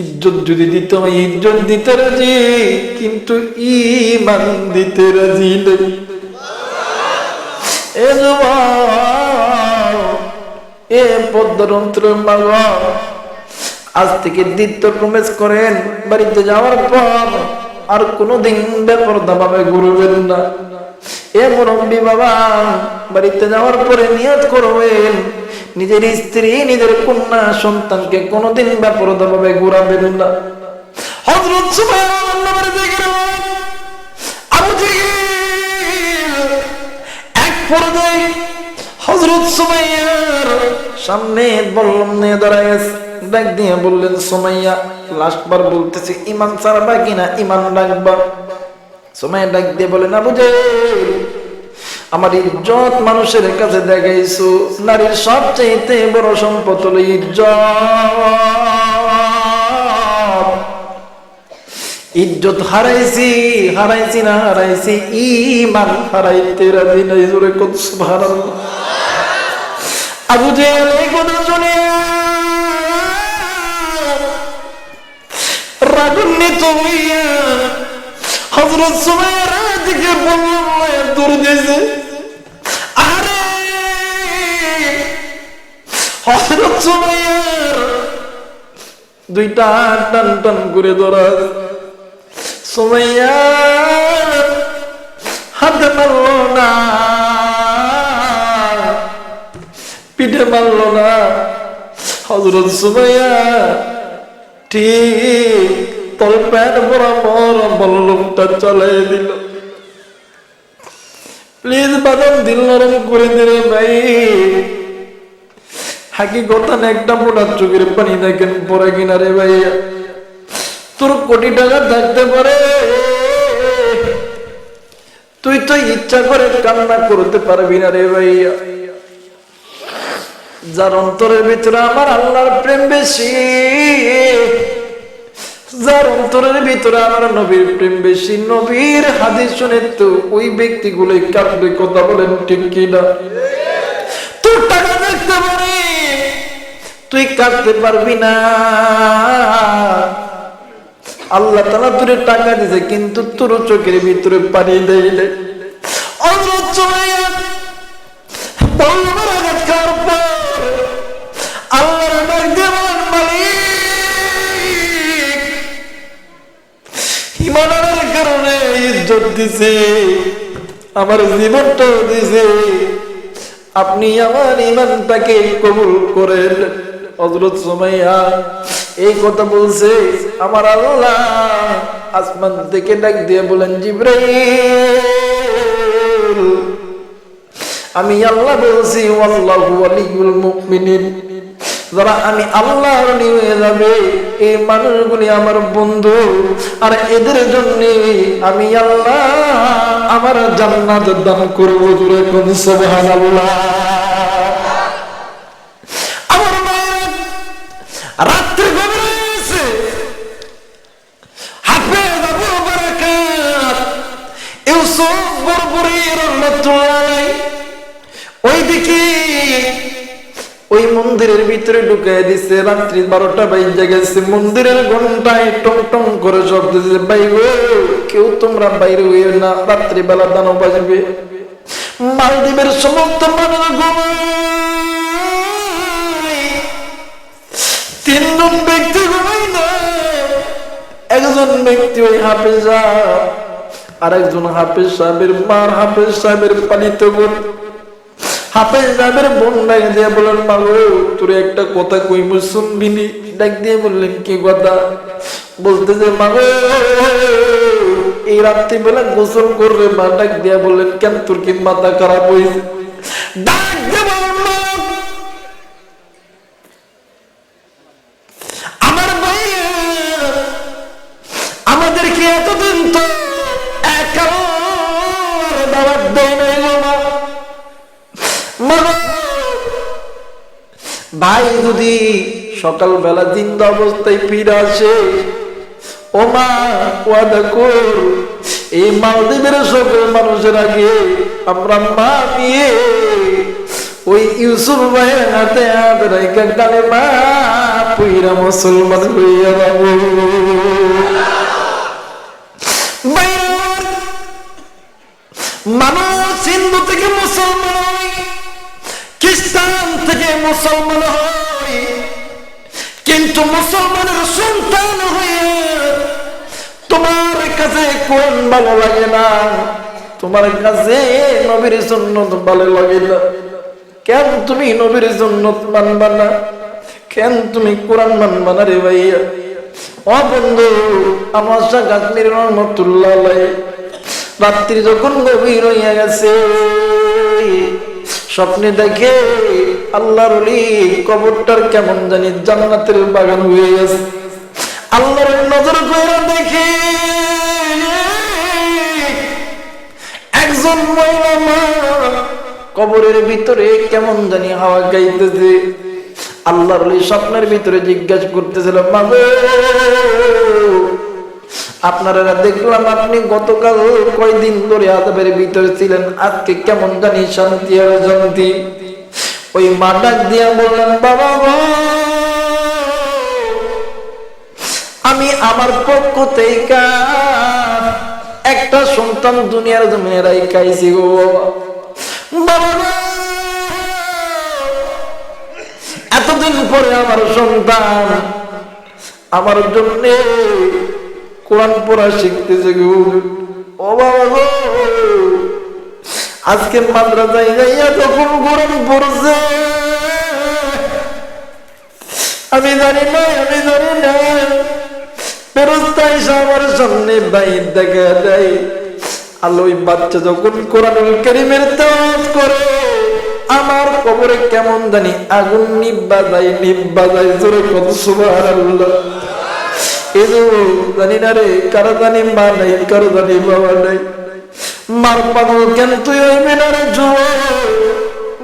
ইজ্জত যদি দিতে হয় ইজ্জত দিতে রাজি, কিন্তু ঈমান দিতে রাজি নেই। এ যুবক, এ পদ্মার অন্তরের মা, আজ থেকে দ্বিতীয় প্রমেশ করেন, বাড়িতে যাওয়ার পর আর কোনোদিন বেপরদা ভাবে ঘুরবেন না। এ মুরব্বী বাবা, বাড়িতে যাওয়ার পরে নিয়ত করবেন নিজের স্ত্রী নিজের কন্যা সন্তানকে কোনোদিন বেপরদা ভাবে ঘুরাবেন না। হযরত সুমাইয়া আবু জেহেল এক পর্যায়ে হযরত সুমাইয়ার সামনে বললাম নিয়ে দাঁড়ায় আছে। ডাক দিয়ে বললেন, সুমাইয়া লাস্টবার বলতেছি, ঈমান ছাড়বা কিনা ঈমান রাখবা? সুমাইয়া ডাক দিয়ে বলেন, আবু জেহেল আমার ইজ্জত মানুষের কাছে দেখাইছো, নারীর সবচেয়ে বড় সম্পদ হলো ইজ্জত। ইজ্জত হারাইছি না হারাইছি, ঈমান হারাইতে রাজি নাই। জোরে কত সুবহানাল্লাহ। আবু জেহেল এই কথা শুনে রাগান্বিত হইয়া হযরত সুমাইয়ার দিকে বললেন, দৌড় দিয়েছে। আরে হযরত সুমাইয়ার দুইটা টান টান করে ধরা। সুমাইয়া হাতে মারল না, পিঠে মারল না। হযরত সুমাইয়া ঠিক তলপেট বরাবর বল্লমটা চালাই দিল। প্লিজ বাদাম দিল নরম করে দিলে ভাই। হাকিকত একটা মোটা চোখের পানি দেখেন পরে কিনা রে ভাইয়া। তোর কোটি টাকা থাকতে পারে, তুই তো ইচ্ছা করে কান্না করতে পারবি না রে ভাইয়া। যার অন্তরের ভিতরে আমার আল্লাহর প্রেম বেশি, যার অন্তরের ভিতরে আমার নবীর প্রেম বেশি, নবীর হাদিস শুনে তো ওই ব্যক্তিগুলোই কাঁদবে। কথা বলেন ঠিক কিনা? তোর টাকা দেখতে পারে, তুই কাঁদতে পারবি না। আল্লাহ তাআলা তোর টাকা দিয়েছে, কিন্তু তোর চোখের ভিতরে পানি দেয় না। ইমানের কারণে ইজ্জত দিছে, আমার জীবনটা দিছে, আপনি আমার ইমানটাকে কবুল করেন। হযরত সুমাইয়া এই কথা বলছে, আমার আল্লাহ আসমান থেকে ডাক দিয়ে বলেন, জিবরাইল আমি আল্লাহ বলছি, ওয়াল্লাহু ওয়ালিউল মুমিনিন, যারা আমি আল্লাহর ওলি হয়ে যাবে এই মানুষগুলি আমার বন্ধু, আর এদের জন্য আমি আল্লাহ আমার জান্নাত দান করব। জোরে কোন সুবহানাল্লাহ। আমার মায়ের রাত্রি গভীর হয়েছে, হাফেজ আবু বারাকাত ইউসুফ বরবরি রাহমাতুল্লাহ আলাইহি ওইদিকে ওই মন্দিরের ভিতরে ঢুকাই দিছে। রাত্রি 12টা বেজে গেছে, মন্দিরের ঘন্টায় টং টং করে শব্দ দিছে, বাইরে কেউ তোমরা বাইরে হইও না, রাত্রি বেলা দানব বাজবে। মালদ্বীপের সমস্ত মানুষ ঘুমায়, 3 জন ব্যক্তি ঘুমায় না। একজন ব্যক্তি ওই হাফেজ সাহেব, আরেকজন হাফেজ সাহেবের মার, হাফেজ সাহেবের পালিত বোন। হাফেজ সাহেবের বোন ডাক দিয়ে বললেন, মাগো তোর একটা কথা কইব, শুনবি নি? ডাক দিয়ে বললেন, কি কথা? বলতেছে, মাগো এই রাত্রি বেলা গোসল করবে মা। ডাক দিয়ে বললেন, কেন তোর কি মাথা খারাপ হয়েছে? ডাক দিয়ে বললেন, আমার ভাই আমাদেরকে এতদিন তো একেবারে দাওয়াত দেয় নাই মা। ভাই যদি সকালবেলা জিন্দা অবস্থায় ফিরে আসে, ও মা ওয়াদা কর এই মালদ্বীপের সকল মানুষের আগে আমরা মা নিয়ে ওই ইউসুফ ভাইয়ের হাতে হাত রেখে কালেমা পইরা মুসলমান হইয়া যাব। মানুষ হিন্দু থেকে মুসলমান হয়, খ্রিস্টান থেকে মুসলমান হয়, কিন্তু মুসলমানের সন্তান হয়ে তোমার কাছে কোরআন ভালো লাগে না, তোমার কাছে নবীর সুন্নাত ভালো লাগে না। কেন তুমি নবীর সুন্নাত মানবা না? কেন তুমি কোরআন মানবা না রে ভাইয়া? ও বন্ধু, আমার শাহ কাশ্মীর রহমতুল্লাহ আলাইহি রাত্রি যখন গভীর হইয়া গেছে, স্বপ্নে দেখে আল্লাহর ওলি কবরটার কেমন জানি জান্নাতের বাগান হয়ে গেছে। আল্লাহর নজর করে দেখে একজন মহিলা মা কবরের ভিতরে কেমন জানি হাওয়া গাইতেছে। আল্লাহর ওলি স্বপ্নের ভিতরে জিজ্ঞাসা করতেছিল, মা গো আপনারা দেখলাম আপনি গতকাল কয়দিন ধরে আযাবের ভিতরে ছিলেন, আজকে কেমন জানি শান্তি আর শান্তি। ওই মা ডাক দিয়া বললেন, বাবা আমি আমার পক্ষ থেকে একটা সন্তান দুনিয়ার জমিনে রাইখাইছি গো বাবা। এতদিন পরে আমার সন্তান আমার জন্য কোরআন পড়া শিখতেছে গো। ও বাবা গো, আজকে মাদ্রাসায় যাইয়া যখন কোরআন পড়ছে, আমি জানি না ফেরেশতা এসে আমার সামনে বাইর দেখা দেয়। আলোই বাচ্চা যখন কোরআনুল কারীমের তেলাওয়াত করে, আমার কবরে কেমন জানি আগুন নিভা যায়। জোরে কত সুবহানাল্লাহ। এই যে জানি না রে, কারো জানি মা নাই, কারো জানি বাবা নাই। মার পাগল কেন তুই হইবি না রে যুবক,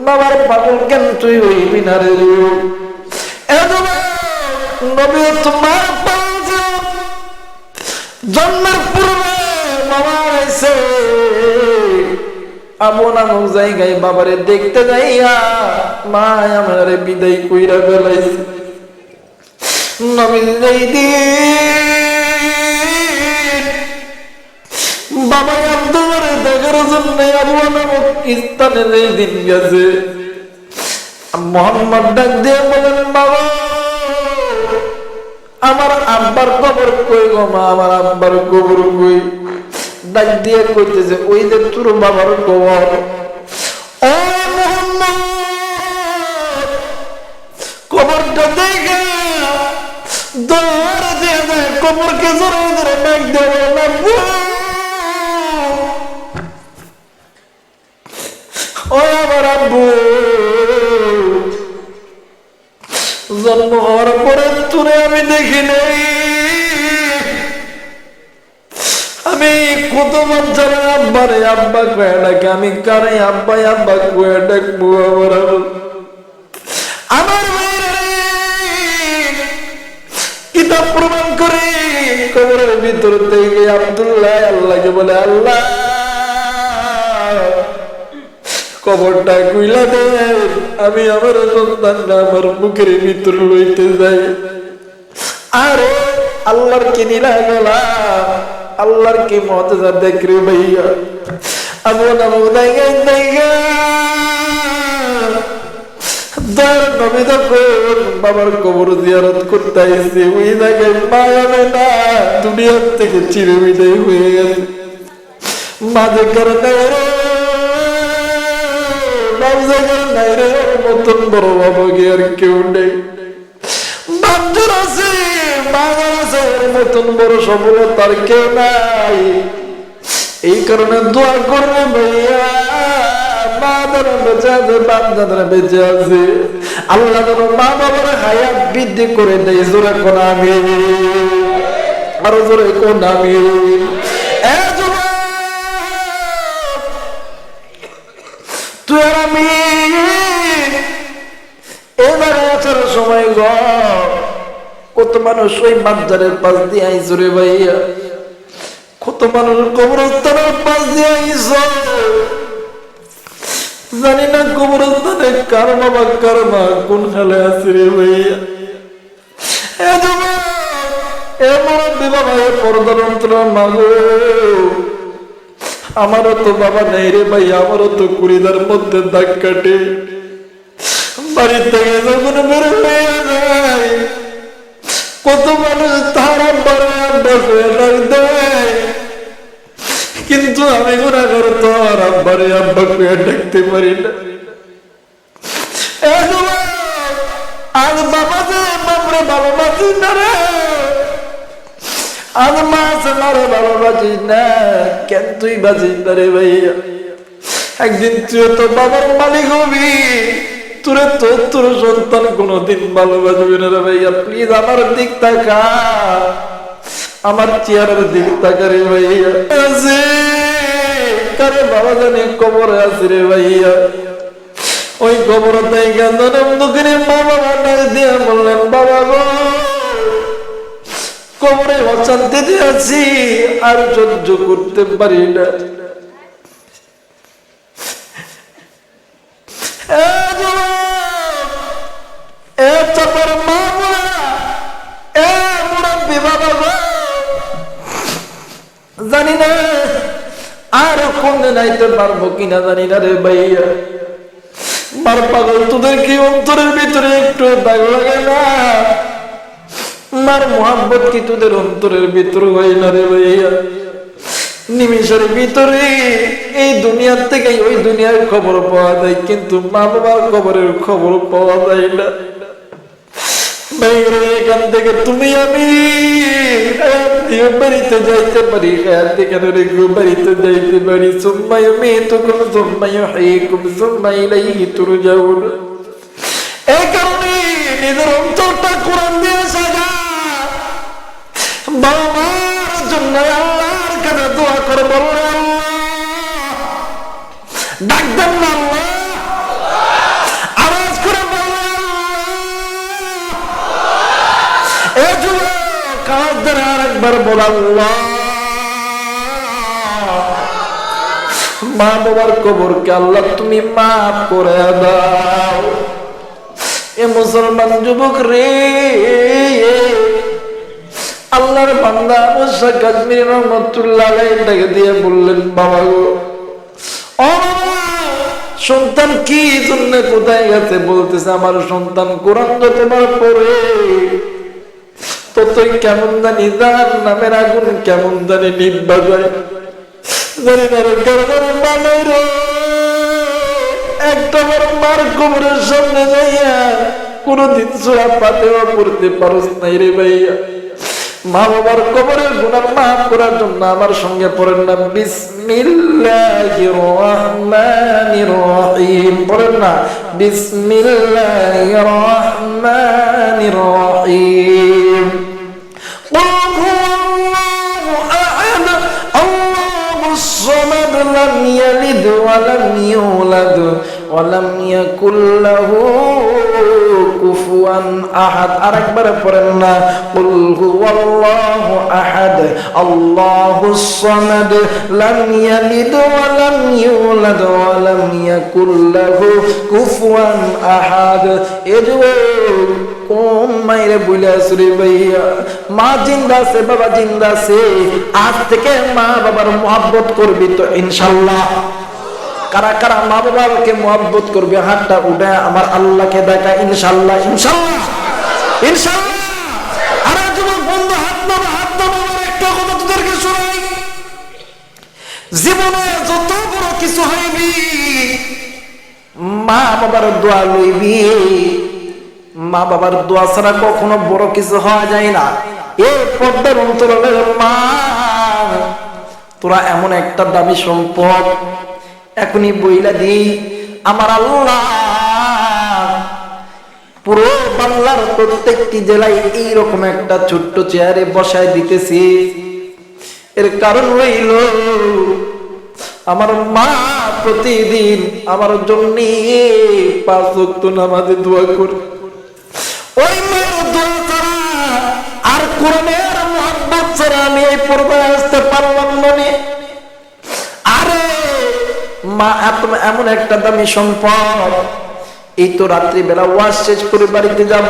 বাবার পাগল কেন তুই হইবি না রে যুবক। এ যুবক, নবী তোমার পাগল জন্মের পূর্বে বাবা এসে আবু নামক জায়গায় বাবারে দেখতে যাইয়া মা আমারে বিদায় কইরা ফেলাইছে। নবী যেই দিন বাবা আব্দুল্লাহরে দেখার জন্য আবু নামক স্থানে যেই দিন গেছে, মোহাম্মদ ডাক দিয়ে বলেন, বাবা আমার আব্বার কবর কই গো মা, আমার আব্বার কবর কই? ডাক দিয়ে কইতেছে, ওই যে তোর বাবার কবর। ও মোহাম্মদ, কবরটা দেখে দৌড় দিয়ে দেয়, কবরকে জোরে ধরে ডাক দেবে না, ও আমার আব্বু, জন্ম হওয়ার পরে তোরে আমি দেখি নাই, আমি কত বাচ্চারা আব্বারে আব্বা কয়ে ডাকে, আমি কারে আব্বা আব্বা কয়ে ডাকবো? আমার কিতাব প্রমাণ করে কবরের ভিতর থেকে আব্দুল্লাহ আল্লাহকে বলে, আল্লাহ কবরটা কইলা দে, আমি আমার সন্তানটা আমার মুখের ভিতর লইতে যাই। আরে আল্লাহর কি নিলা গেলা, আল্লাহর কি মুআজিজা দেখরে ভাইয়া। আবু নামক জায়গায় নবী যখন বাবার কবর জিয়ারত করতে আইছে, ওই জায়গায় মা আমেনা দুনিয়ার থেকে চিরবিদায় হয়ে গেছে। মাঝে কারণে মতন বড় বাবাকে আর কেউ নেই, বান্ধব আছে বাবার আছে, মতন বড় সফলতার কেউ নাই। এই কারণে দোয়া করবে ভাইয়া, মা বাবা বেঁচে আছে, বাপ দাদারা বেঁচে আছে, আল্লাহ যেন মা বাবার হায়াত বৃদ্ধি করে দেয়। জোরে কোন আমিন, আরো জোরে কোন আমিন। তুই আর আমি এবারে আসার সময় গ কত মানুষ ওই মাজারের পাশ দিয়ে আইস রে ভাইয়া, কত মানুষ কবরস্থানের পাশ দিয়ে আইস, জানি না কবরস্থানে কার বাবা কার মা কোন হালে আছে রে ভাইয়া। পর্দার অন্তর মাগো, আমারও তো বাবা নেই রে ভাই, আমারও তো কুড়িদার মধ্যে দাগ কাটে। বাড়ি থেকে যখন বের হয়ে যায় কত মানুষ তারা বড় অভ্যাস হয়ে দেয়, কিন্তু আমি গুনাহগার তো আর আব্বারে আব্বা করে ডাকতে পারি না। আজ বাবা যে বাপরে বাবা বাঁচিস না রে, আজ মা আছে মারে বাবা বাঁচিস না, কেন তুই বাঁচিস না রে ভাইয়া? একদিন তুই তো বাবার মালিক হবি, তোরে তো তোর সন্তান কোনদিন ভালোবাসবি না রে ভাইয়া। প্লিজ আমার দিক তাকা, আমার চেয়ারের দিক তাকা রে ভাইয়া। কারে বাবা জানি কবরে আছে রে ভাইয়া, ওই কবর থেকে মা বাবা ডাক দিয়ে বললেন, বাবা গো কবরে অশান্তিতে আছি, আর সহ্য করতে পারি না। জানি না আর কোন নাইতে পারবো কিনা, জানি না রে ভাইয়া। মার পাগল, তোদের কি অন্তরের ভিতরে একটু দাগ লাগে না? মার মোহাম্মত কি তোদের অন্তরের ভিতরে হয় না রে ভাইয়া? নিমিষের ভিতরে এই দুনিয়ার থেকে ওই দুনিয়ার খবর পাওয়া যায়, কিন্তু মা বাবার খবরের খবর পাওয়া যায় না। এখান থেকে তুমি আমি বাড়িতে যাইতে পারি, বাড়িতে যাইতে পারি। সুম্মাই মেয়েতুকুম সুম্মাই হাইকুম সুম্মাই ইলাইহি তুরজাউন। এই কারণে নিজের অন্তরটা কোরআন দিয়ে সাজা। বাবার জন্য আল্লাহর কাছে দোয়া করে বলো, আল্লাহ ডাক দেন না আল্লাহ, আওয়াজ করে বলেন এ যুবক, আওয়াজ দেন আরেকবার বল আল্লাহ। মা বাবার কবরকে আল্লাহ তুমি মাফ করে দাও। এ মুসলমান যুবক রে, আল্লাহর বান্দা মুসা কাশ্মীর রহমতুল্লাহ আলাইহি দিয়ে বললেন, বাবা গো, ও সন্তান কি জন্য কোথায় গেছে? বলতেছে আমার সন্তান কোরআন যতবার পড়ে ততই কেমন জানি জাহান্নামের আগুন কেমন জানি নিভা যায়। একটা বড় মার কবরের সামনে যাইয়া কোনদিন সূরা ফাতিহা পড়তে পারস নাই রে ভাইয়া। মা বাবার কবরের গুনাহ মাফ করার জন্য আমার সঙ্গে পড়েন না বিসমিল্লাহির রহমানির রহিম। পড়েন না বিসমিল্লাহির রহমানির রহিম। الصمد لم يلد ولم يولد ولم يكن له كفوا أحد। আরেকবার পড়েন না قل هو الله أحد الله الصمد لم يلد ولم يولد ولم يكن له كفوا أحد। কোন মাইরে বলে আসরে ভাইয়া, মা জিন্দা আছে, বাবা জিন্দা আছে, আজ থেকে মা বাবার মহব্বত করবি তো ইনশাআল্লাহ। কারা কারা মা বাবাকে মহব্বত করবে হাতটা উঠে আমার আল্লাহকে দেখা ইনশাআল্লাহ, ইনশাআল্লাহ, ইনশাআল্লাহ। আরে যুবক বন্ধু, হাত নামা, হাত নামা। একটা কথা তোদেরকে শোনাই, জীবনে যত বড় কিছু হইবি মা বাবার দোয়া লইবি। মা বাবার দোয়া ছাড়া কখনো বড় কিছু হওয়া যায় না। এই পর্দার অন্তরালের মা, তোরা এমন একটা দামি সম্পদ, এখনই বইলা দিই আমার আল্লাহ পুরো বাংলার প্রত্যেকটি জেলায় এইরকম একটা ছোট্ট চেয়ারে বসায় দিতেছি। এর কারণ হইল আমার মা প্রতিদিন আমার জন্য 5 ওয়াক্ত নামাজে দোয়া করে। ওই মায়ের দোয়া ছাড়া আর কোরআনের মুহাব্বত ছাড়া আমি এই পর্দায় আসতে পারলাম না। আরে মা এমন একটা দামি সম্পদ। এই তো রাত্রিবেলা ওয়াজ শেষ করে বাড়িতে যাব,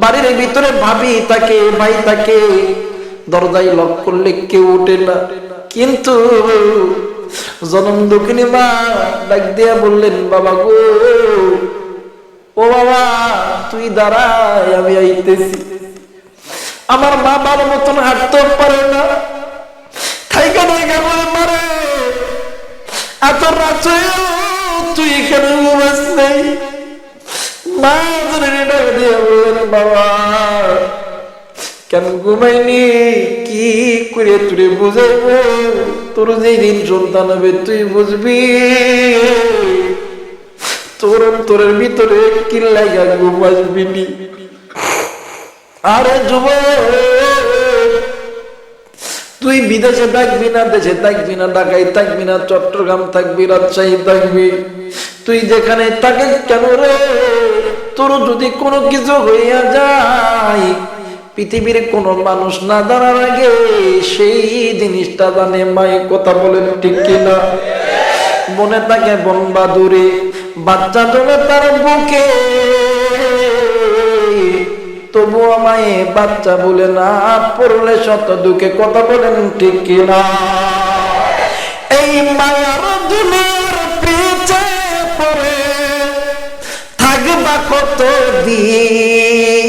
বাড়ির ভিতরে ভাবি থাকে, ভাই থাকে, দরজায় লক করলে কেউ ওঠে না। কিন্তু জনম দুঃখিনী মা ডাক দিয়া বললেন, বাবা গো, ও বাবা তুই দাঁড়ায়, আমি আইতেছি। আমার মা বাবার মতন হাঁটতে পারে না, থাইকা থাইকা বলে মারে এত রাত তুই এখানে ঘুমাস নাই। মা ডাক দিয়া বললেন, বাবা কেন ঘুমাইনি, কি করে তুই বুঝাইব? তোর যেই দিন সন্তান হবে তুই বুঝবি তোরের ভিতরে কি লাগা ঘুম আসবি নি। আরে যুবক, তুই বিদেশে থাকবি না, দেশে থাকবি না, ঢাকায় থাকবি না, চট্টগ্রাম থাকবি, রাজশাহী থাকবি, তুই যেখানে থাকিস কেন রে, তোর যদি কোনো কিছু হইয়া যায় পৃথিবীর কোন মানুষ না জানার আগে সেই জিনিসটা জানে মাই। কথা বলেন ঠিক কিনা? মনে থাকে বন বাদুরে বাচ্চা জমে তার বুকে, তবুও মায়ে বাচ্চা বলে না, পড়লে শত দুঃখে। কথা বলেন ঠিক কিনা? এই মায়ার দুনিয়ার পিছে পড়ে থাকবা কত দিন,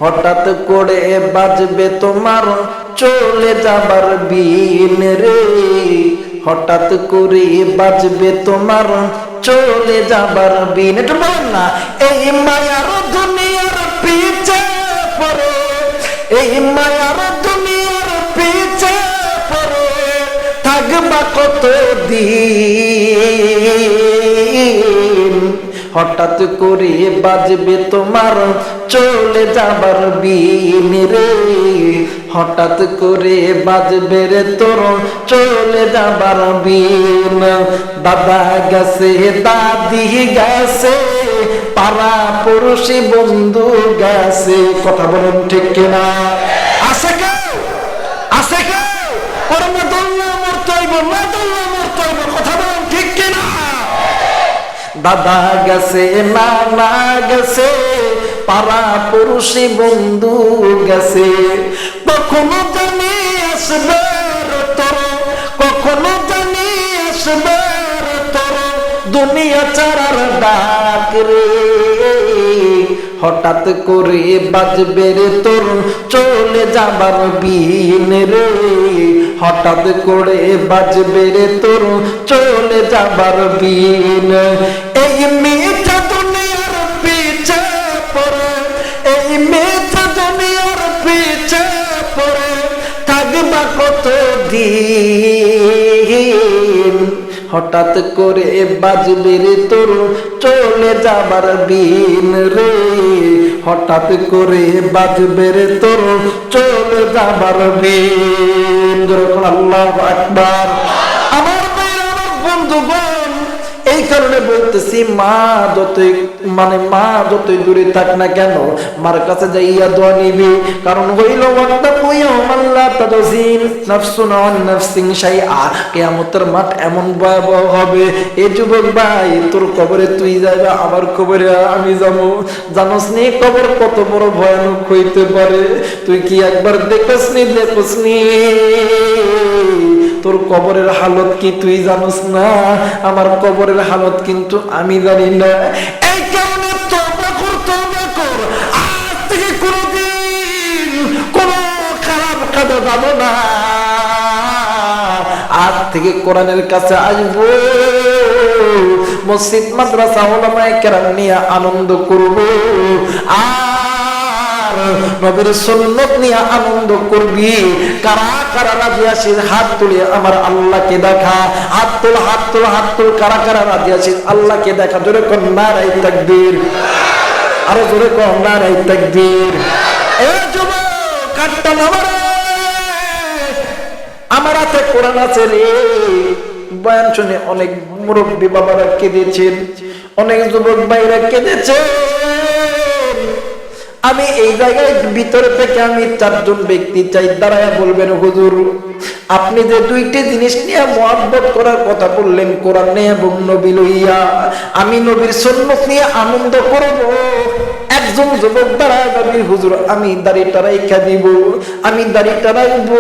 হঠাৎ করে বাজবে তোমার চলে যাবার বিন রে, হঠাৎ করে বাজবে তোমার চলে যাবার বিন। এটা বলেন না, এই মায়ার দুনিয়ার পিছে পড়ে, এই মায়ার দুনিয়ার পিছে পড়ে থাকবা কত দিন, হঠাৎ করে বাজবে তোমার চলে যাবার বিন রে, হঠাৎ করে বাজবে রে তোর চলে যাবার বিন। দাদা গেছে দাদি গেছে পাড়া পড়শি বন্ধু গেছে, কথা বলুন ঠিক কিনা? আছে কেউ? আছে কেউ? ওরা দোল্লা মরতে হইব, না দোল্লা মরতে হইব, কথা বলুন ঠিক কিনা? দাদা গেছে নানা গেছে পাড়া পড়শি বন্ধু গেছে, কখনো জানি আসবে তোর, কখনো জানি আসবে তোর দুনিয়া ছাড়ার ডাক রে। হঠাৎ করে বাজবে রে তোর চলে যাবার বিন রে, হঠাৎ করে বাজবে রে তোর চলে যাবার বিন। এই মিঠা দুনিয়ার পিছে পড়ে, এই মিঠা দুনিয়ার পিছে পড়ে থাকবা কত দিন। হঠাৎ করে বাজবে রে তোর চলে যাবার বিন রে, হঠাৎ করে বাজবে রে তোর চলে যাবার বিন। যখন আল্লাহু আকবার। আমার ভাইরা, আমার বন্ধুগণ, এই কারণে বলতেছি মা যতই মা যতই দূরে থাক না কেন মার কাছে যাইয়া দোয়া নিবি, কারণ হইল কিয়ামতের মাঠ এমন ভয়াবহ হবে। এই যুবক ভাই, তোর কবরে তুই যাইবা, আমার কবরে আমি যাবো। জানোস নি কবর কত বড় ভয়ানক হইতে পারে? তুই কি একবার দেখছনি? দেখছনি তোর কবরের হালত কি তুই জানোস না? আমার কবরের হালত কিন্তু আমি জানি না। এই কারণে তওবা কর, আজ থেকে কোনদিন কোন খারাপ কাজে যাবো না। আজ থেকে কোরআনের কাছে আসবো, মসজিদ মাদ্রাসা উলামায়ে কেরাম নিয়ে আনন্দ করব, আর নবীর সুন্নাত নিয়ে আনন্দ করবি। কারা কারা রাজি আছিস হাত তুলে আমার আল্লাহকে দেখা। হাত তুল, হাত তুল, হাত তুল। কারা কারা রাজি আছিস আল্লাহকে দেখা? জোরে কর নারায়ে তাকবীর, আরো জোরে কর নারায়ে তাকবীর। এ যুবক, কাটটা নামারে, আমার হাতে কোরআন আছে রে। বয়ান শুনে অনেক মুরব্বী বাবারা কেঁদেছেন, অনেক যুবক ভাইরা কেঁদেছে। আমি এই জায়গায় ভিতরে থেকে আমি চারজন ব্যক্তি চাই দাঁড়ায় বলবেন, হুজুর আপনি যে দুইটি জিনিস নিয়ে মুহাব্বত করার কথা বললেন, কোরআন নিয়ে এবং নবী লইয়া, আমি নবীর সুন্নাত নিয়ে আনন্দ করব। একজন যুবক দাঁড়ায় বলবে, হুজুর আমি দাড়িটা রাইখা দিব, আমি দাড়িটা রাখবো।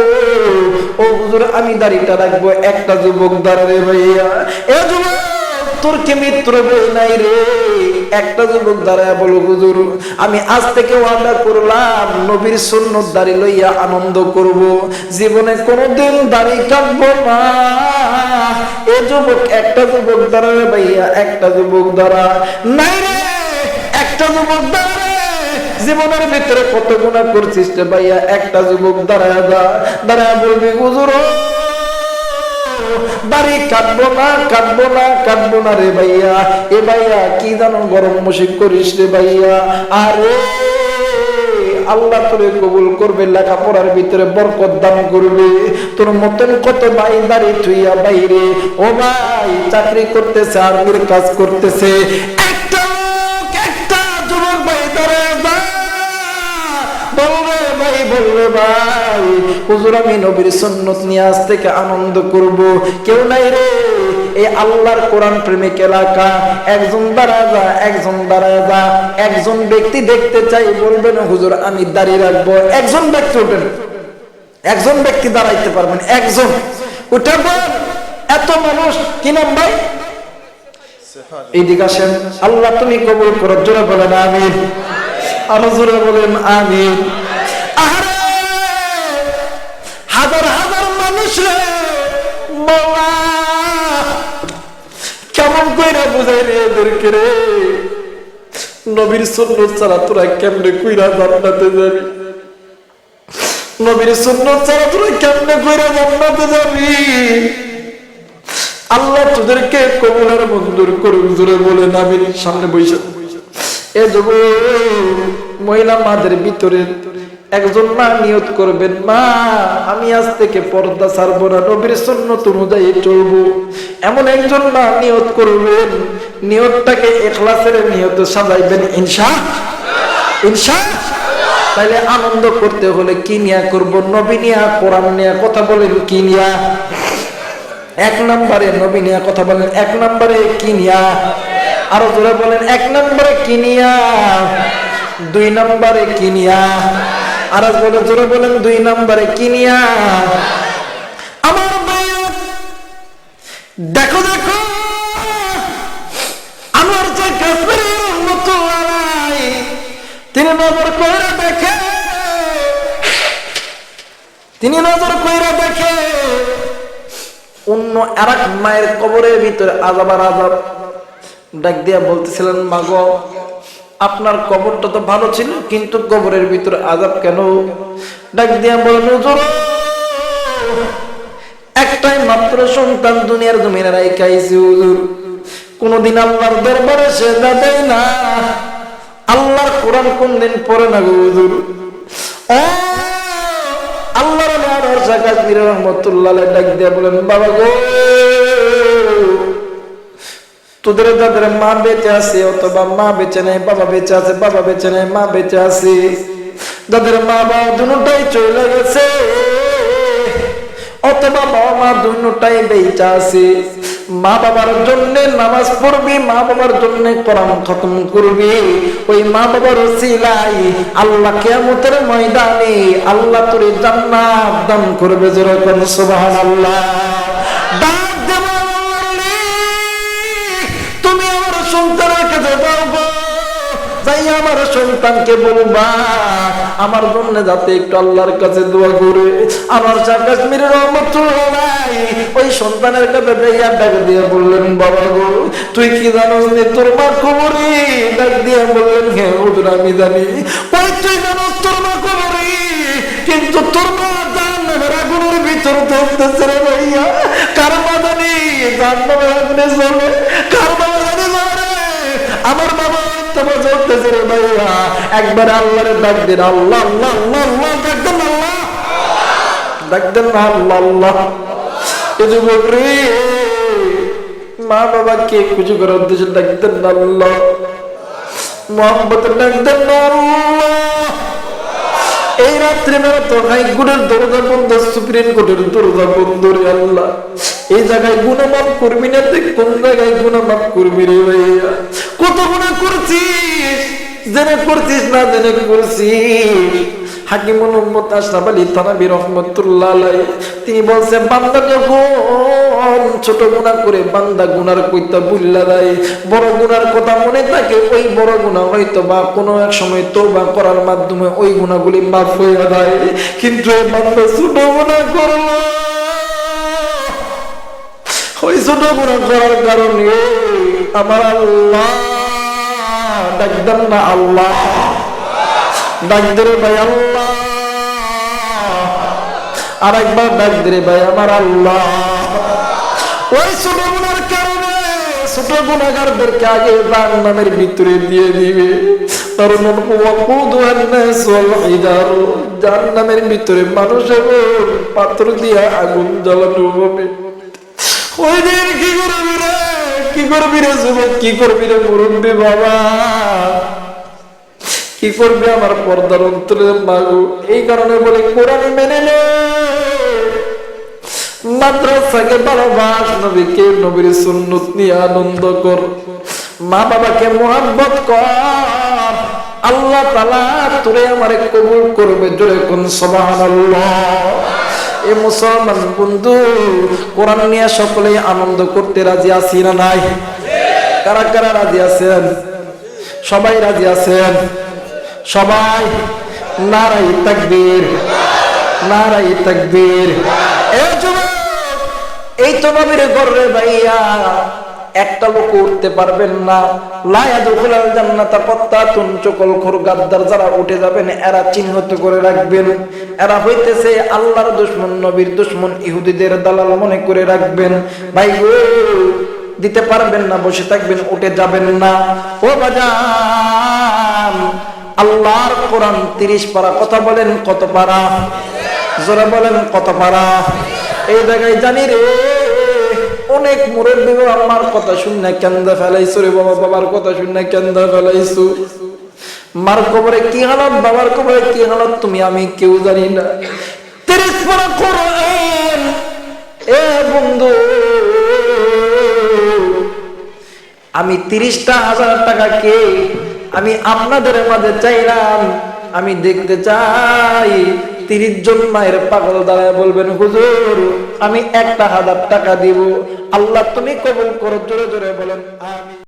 ও হুজুর আমি দাড়িটা রাখবো। একটা যুবক দাঁড়াবে, ভাইয়া এ যুবক তোর কি মিত্র বই নাই রে? একটা যুবক দাঁড়ায় বলো, হুজুর আমি আজ থেকে ওয়াদা করলাম নবীর সুন্নাত দাড়ি লইয়া আনন্দ করব, জীবনে কোনোদিন দাড়ি কাটবো না। এ যুবক, একটা যুবক দাঁড়াবে ভাইয়া, একটা যুবক দাঁড়া নাই রে, একটা যুবক দাঁড়াবে। জীবনের ভিতরে কত গুনাহ করছিস রে ভাইয়া, একটা যুবক দাঁড়ায় দাঁড়ায় বলবি, হুজুর দাড়ি কাটবো না, কাটবো না, কাটবো না রে ভাইয়া। এ ভাইয়া কি জানো গরম মশিক করিস রে ভাইয়া। আরে আল্লাহ তোরে কবুল করবে, লেখাপড়ার ভিতরে বরকত দান করবে। তোর মতন কত ভাই দাড়ি থুইয়া বাইরে, ও ভাই চাকরি করতেছে, আর্মির কাজ করতেছে। একটা যুবক ভাই দাঁড়ায় বলবে, ভাই বলবে, ভাই হুজুর আমি নবীর সুন্নাত নিয়ে আজ থেকে আনন্দ করব। কেউ নাই রে, এই আল্লাহর কোরআন প্রেমিক এলাকা। একজন দাঁড়ায় যা, একজন দাঁড়ায় যা। একজন ব্যক্তি দেখতে চাই, বলবেন হুজুর আমি দাঁড়িয়ে রাখবো। একজন ব্যক্তি উঠেন, একজন ব্যক্তি দাঁড়াইতে পারবেন, একজন উঠে বল। এত মানুষ কি নাম ভাই? এইদিকে আসেন। আল্লাহ তুমি কবুল করো, জোরে বলেন আমিন, আরো জোরে বলেন আমিন। হাজার হাজার মানুষ রে বাবা, কেমন কইরা বুঝাই রে এদেরকে রে? নবীর সুন্নাত ছাড়া তোরা কেমনে কইরা জান্নাতে যাবি? নবীর সুন্নাত ছাড়া তোরা কেমনে কইরা জান্নাতে যাবি? আল্লাহ তোদেরকে কবুল আর মঞ্জুর করুন, জোরে বলেন আমিন। সামনে বসে এ যুবক মহিলা মাদের ভিতরে একজন মা নিয়ত করবেন, মা আমি আজ থেকে পর্দা ছাড়বো না, নবীর সুন্নাত অনুযায়ী চলবো। এমন একজন মা নিয়ত করবেন, নিয়তটাকে ইখলাসের নিয়তে সাজাইবেন ইনশাআল্লাহ। তাইলে আনন্দ করতে হলে কি নিয়া করব? নবী নিয়া, কোরআন নিয়া। কথা বলেন কি নিয়া? এক নম্বরে নবী নিয়া কথা বলেন। এক নম্বরে কি নিয়া? আরো জোরে বলেন। এক নম্বরে কি নিয়া? দুই নম্বরে কি নিয়া? আর বলে জোরে বলেন, দুই নম্বরে কি নিয়া? আমার ভাই দেখো দেখো, আমার যে কাশ্মীরি রহমতুল্লাহ আলাইহি তিনি নজর কইরা দেখে, তিনি নজর কইরা দেখে অন্য আরেক মায়ের কবরের ভিতরে আযাব আর আযাব। ডাক দিয়া বলতেছিলেন, মা গো আপনার কবরটা তো ভালো ছিল, কিন্তু কবরের ভিতরে আযাব কেন? ডাক দিয়া বলেন, হুজুর একটাই মাত্র সন্তান দুনিয়ার জমিনে রাইখাইছি হুজুর, কোনদিন আল্লাহর দরবারে সেজদা দেয় না, আল্লাহর কোরআন কোনদিন পড়ে না গো হুজুর। ও আল্লাহর আল্লাহর জাকাত নির রহমাতুল্লাহ আলাইহি ডাক দিয়া বলেন, বাবা গো তোদের যাদের মা বেঁচে আছে অথবা মা বেঁচে নেই, বাবা বেঁচে আছে, বাবা বেঁচে নেই, মা বেঁচে আছে, যাদের মা বাবা দুটাই চলে গেছে অথবা বাবা মা দুটাই বেঁচে আছে, মা বাবার জন্য নামাজ পড়বি, মা বাবার জন্য কোরআন খতম করবি, ওই মা বাবার ওসিলায় আল্লাহ কিয়ামতের ময়দানে আল্লাহ তোর জান্নাত দান করবে। যেরকম সুবহানাল্লাহ। তুমি আমার সন্তানের কাছে যাও গো, যাই আমার সন্তানকে বলবা আমার জন্য যাতে একটু আল্লাহর কাছে দোয়া করে। আমার শাহ কাশ্মীরের রহমতুল্লাহ আলাইহি ওই সন্তানের কাছে যাইয়া ডাক দিয়ে বললেন, বাবা গো তুই কি জানোস নি তোর মা কবরে? ডাক দিয়ে বললেন, হ্যাঁ হুজুর আমি জানি। ওই তুই জানোস তোর মা কবরে, কিন্তু তোর মা জাহান্নামের আগুনের ভিতর জ্বলতেছে রে ভাইয়া। কার মা জানি জাহান্নামের আগুনে জ্বলে, কার মা জানি জ্বলে, আমার বাবা তোমার জ্বলতেছে রে ভাইয়া। একবার আল্লাহরে ডাক দিন, আল্লাহ আল্লাহ আল্লাহ আল্লাহ ডাক দেন, আল্লাহ ডাক দেন, আল্লাহ আল্লাহ। এই যুবক রে মা বাবাকে খুশি করার উদ্দেশ্যে ডাক দেন আল্লাহ, মোহাম্মতের ডাক দেন আল্লাহ। এই রাত্রে মেরা তো হাইকোর্টের দরজা বন্ধ, সুপ্রিম কোর্টের দরজা বন্ধ রে আল্লাহ। এই জায়গায় গুনাহ মাফ করবি না, তুই কোন জায়গায় গুনাহ মাফ করবি রে ভাইয়া? কত গুনাহ করছিস, জেনে করছিস না জেনে করছিস। হাকিমুল উম্মত আশরাফ আলী থানভী রহমাতুল্লাহ আলাইহি তিনি বলছেন, বান্দা যখন ছোট গুনাহ করে বান্দা গুনার কইতা ভুল্লা যায়, বড় গুনার কথা মনে থাকে, ওই বড় গুনাহ হয়তো বা কোনো এক সময় তওবা করার মাধ্যমে ওই গুনাহগুলি মাফ হয়ে যায়। কিন্তু এই বান্দা ছোট গুনাহ করলো, ওই ছোট গুনাহ করার কারণে আমার আল্লাহ ডাক দেন না, আল্লাহ ডাক দে রে ভাই আল্লাহ, আর একবার ডাক দে রে ভাই আমার আল্লাহ। ওই ছোট গুনার কারণে ছোট গুনাহগারদেরকে আগে জাহান্নামের ভিতরে দিয়ে দিবে। জাহান্নামের ভিতরে মানুষের পাথর দিয়ে আগুন জ্বালানো হবে। ওই দিন কি করবি রে, কি করবি রে যুবক, কি করবি রে মুরব্বী বাবা, কি করবে আমার পর্দার অন্তরে মাগো? এই কারণে বলে কোরআন মেনে নে, মাদ্রাসাকে ভালোবাস, নবীকে নবীর সুন্নত নিয়ে আনন্দ কর, মা বাবাকে মুহাব্বত কর, আল্লাহ তাআলা তোরে আমারে কবুল করবে। জোরে কোন সুবহানাল্লাহ। এই মুসলমান বন্ধু, কোরআন নিয়ে সকলেই আনন্দ করতে রাজি আছি না নাই? কারা কারা রাজি আছেন? সবাই রাজি আছেন? সবাই নারায়ে তাকবীর, নারায়ে তাকবীর। এই তো নবীর ঘরে ভাইয়া একটা লোক উঠতে পারবেন না। লা ইয়াদখুলুল জান্নাতা কাত্তাতুন, চকলখোর গাদ্দার যারা উঠে যাবেন এরা চিহ্নিত করে রাখবেন, এরা হইতেছে আল্লাহর দুশমন, নবীর দুশমন, ইহুদিদের দালাল মনে করে রাখবেন। ভাই গো দিতে পারবেন না, বসে থাকবেন, উঠে যাবেন না। ও বাজান আল্লাহর কোরআন 30 পারা। কথা বলেন কত পারা? জোরে বলেন কত পারা? এই জায়গায় জানি রে অনেক মুরব্বী আমার কথা শুনে কেন্দা ফেলাইছো রে বাবা, বাবার কথা শুনে কেন্দা ফেলাইছো। মার কবরে কি হালত, বাবার কবরে কি হালত, তুমি আমি কেউ জানি না। 30 পারা কোরআন। এ বন্ধু, আমি 30,000 টাকা কে আমি আপনাদের মাঝে চাইলাম, আমি দেখতে চাই 30 জন মায়ের পাগল দাঁড়ায় বলবেন হুজুর আমি 1,000 টাকা দিব। আল্লাহ তুমি কবুল করো। জোরে জোরে বলেন আমিন।